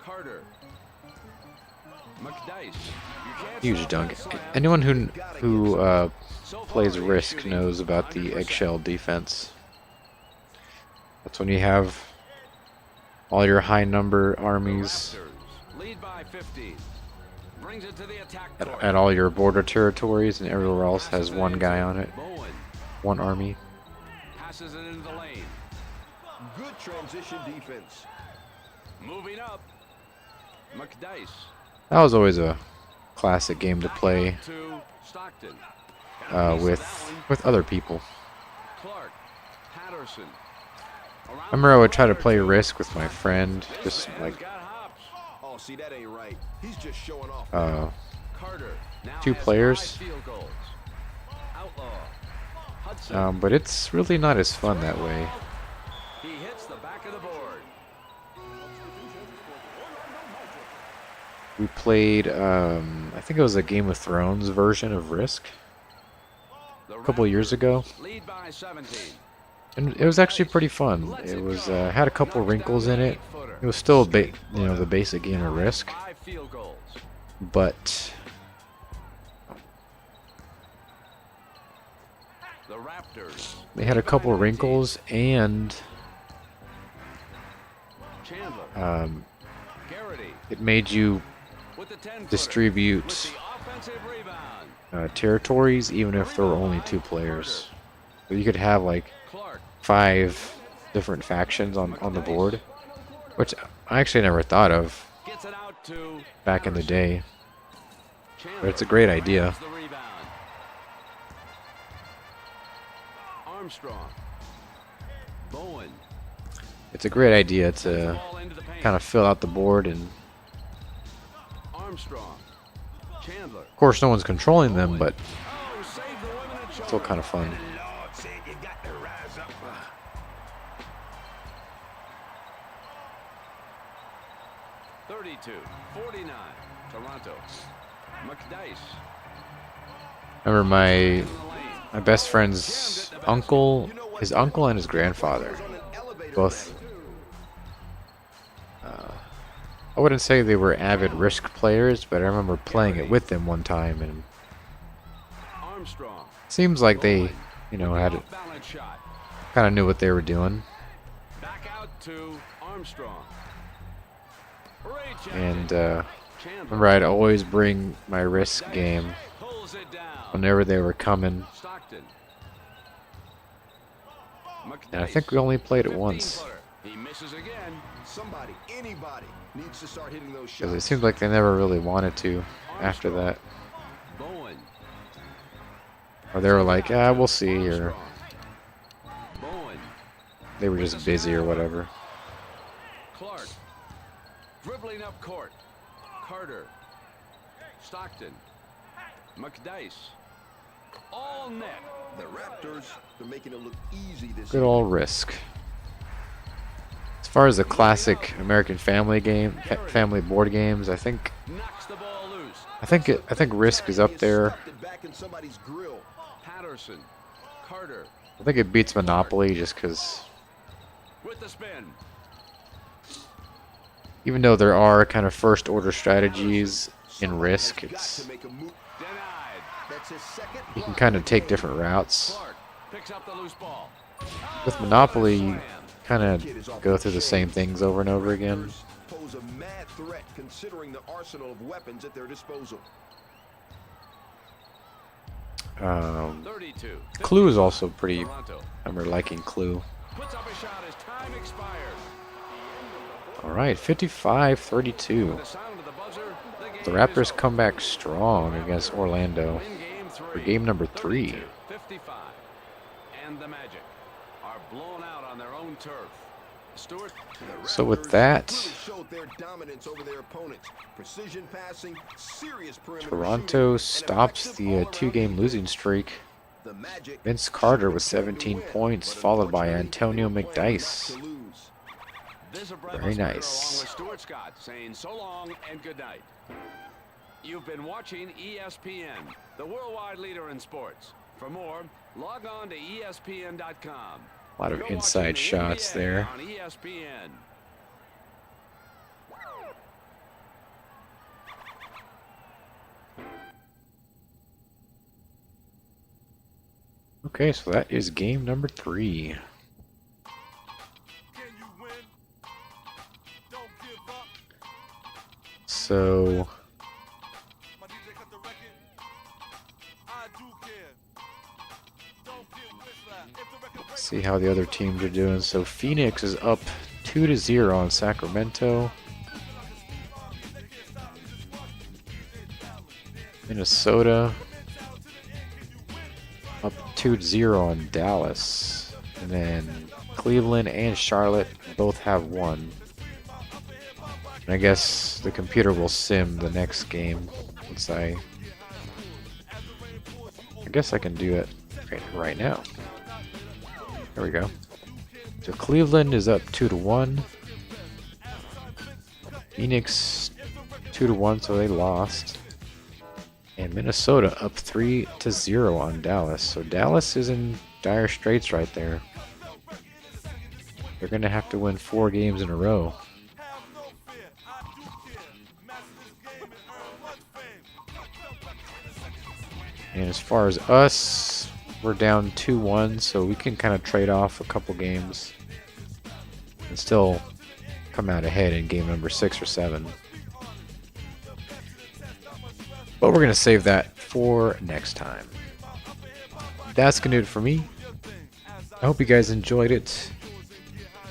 Carter. McDice. You can't Huge stop dunk. that slam. Anyone who So far, plays he's Risk shooting knows about the 100%. eggshell defense. That's when you have all your high number The armies Raptors lead by 15. Brings it to the attack at, court. at all your border territories, and everywhere else has one guy on it, Bowen one army. passes it into the lane. Good transition defense. Moving up. McDice. That was always a classic game to play Back out to Stockton. with other people. Clark. Patterson. I remember I would try to play Risk with my friend, just like Got hops. Oh, see, that ain't right. He's just showing off. Carter now 2 has players. 5 field goals. Outlaw. Hudson. But it's really not as fun that way. He hits the back of the board. We played, I think it was a Game of Thrones version of Risk The a couple years ago, lead by 17. and it was actually pretty fun. It was had a couple wrinkles in it. It was still the basic game of Risk, 5 field goals. but The Raptors. they had a couple wrinkles, and Chandler. Garrity it made you with the 10 distribute the offensive rebound. territories even if there were only 2 players. So you could have like Clark. 5 different factions on the board, which I actually never thought of Gets it out to back in the day. Chandler. But it's a great idea. grabs the rebound. Armstrong. Bowen. It's a great idea Sends the to ball into the paint. kind of fill out the board, and Armstrong. Chandler. of course no one's controlling them, but Still kind of fun. 32-49, Toronto. McDice. I remember my best friend's uncle, his uncle and his grandfather, both. I wouldn't say they were avid Risk players, but I remember playing it with them one time, and Armstrong. it seems like they, you know, had Off-balance shot. kind of knew what they were doing. Back out to Armstrong. Rejected. And Chandler remember, I'd always bring my Risk game pulls it down. whenever they were coming, Stockton. and I think we only played it 15 once. footer. He misses again. Somebody, anybody needs to start hitting those Because it shots. seemed like they never really wanted to after that. Bowen. Or they were like, ah, we'll see, or Armstrong. Bowen. they were just busy or whatever. Clark. Dribbling up court. Carter. Stockton. McDice. All net. The Raptors, they're making it look easy this Good old Risk. As far as the classic American Family family board games, I think Knocks the ball loose. I think Risk is up there. Stuffed it back in somebody's grill. Patterson. Carter. I think it beats Monopoly just because, With the spin. even though there are kind of first order strategies in Risk, Got it's to make a move. Denied. That's his second you can block kind of of the take game. different routes. Clark picks up the loose ball. With Monopoly, you Slam. kind of go through the same things over and over again. Pose a mad threat considering the arsenal of weapons at their disposal. 32. Clue is also pretty. Toronto. I remember liking Clue. Puts up a shot as time expired. All right, 55-32. The sound of the buzzer. The game Raptors is come back strong against Orlando over. In game for three. game number 3. 55. And the Magic are blown out on their own turf. Stewart. The So with Raptors that, really showed their dominance over their opponents. Precision passing, serious perimeter Toronto shooting, and stops effective the all-around 2-game defense. losing streak. The Magic Vince Carter with should have 17 the win, points, but followed by unfortunately, Antonio they were playing McDice. not to lose. This is Brett Very Musburger nice. Along with Stuart Scott saying so long and good night. You've been watching ESPN, the worldwide leader in sports. For more, log on to ESPN.com. A lot of You're inside watching the shots NBA there. On ESPN. Okay, so that is game number 3. So let's see how the other teams are doing. So Phoenix is up 2-0 on Sacramento. Minnesota up 2-0 on Dallas. And then Cleveland and Charlotte both have one. And I guess the computer will sim the next game once I guess I can do it right now. There we go. So Cleveland is up 2-1. Phoenix 2-1, so they lost. And Minnesota up 3-0 on Dallas. So Dallas is in dire straits right there. They're going to have to win 4 games in a row. And as far as us, we're down 2-1, so we can kind of trade off a couple games and still come out ahead in game number 6 or 7. But we're going to save that for next time. That's going to do it for me. I hope you guys enjoyed it,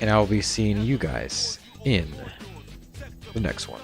and I will be seeing you guys in the next one.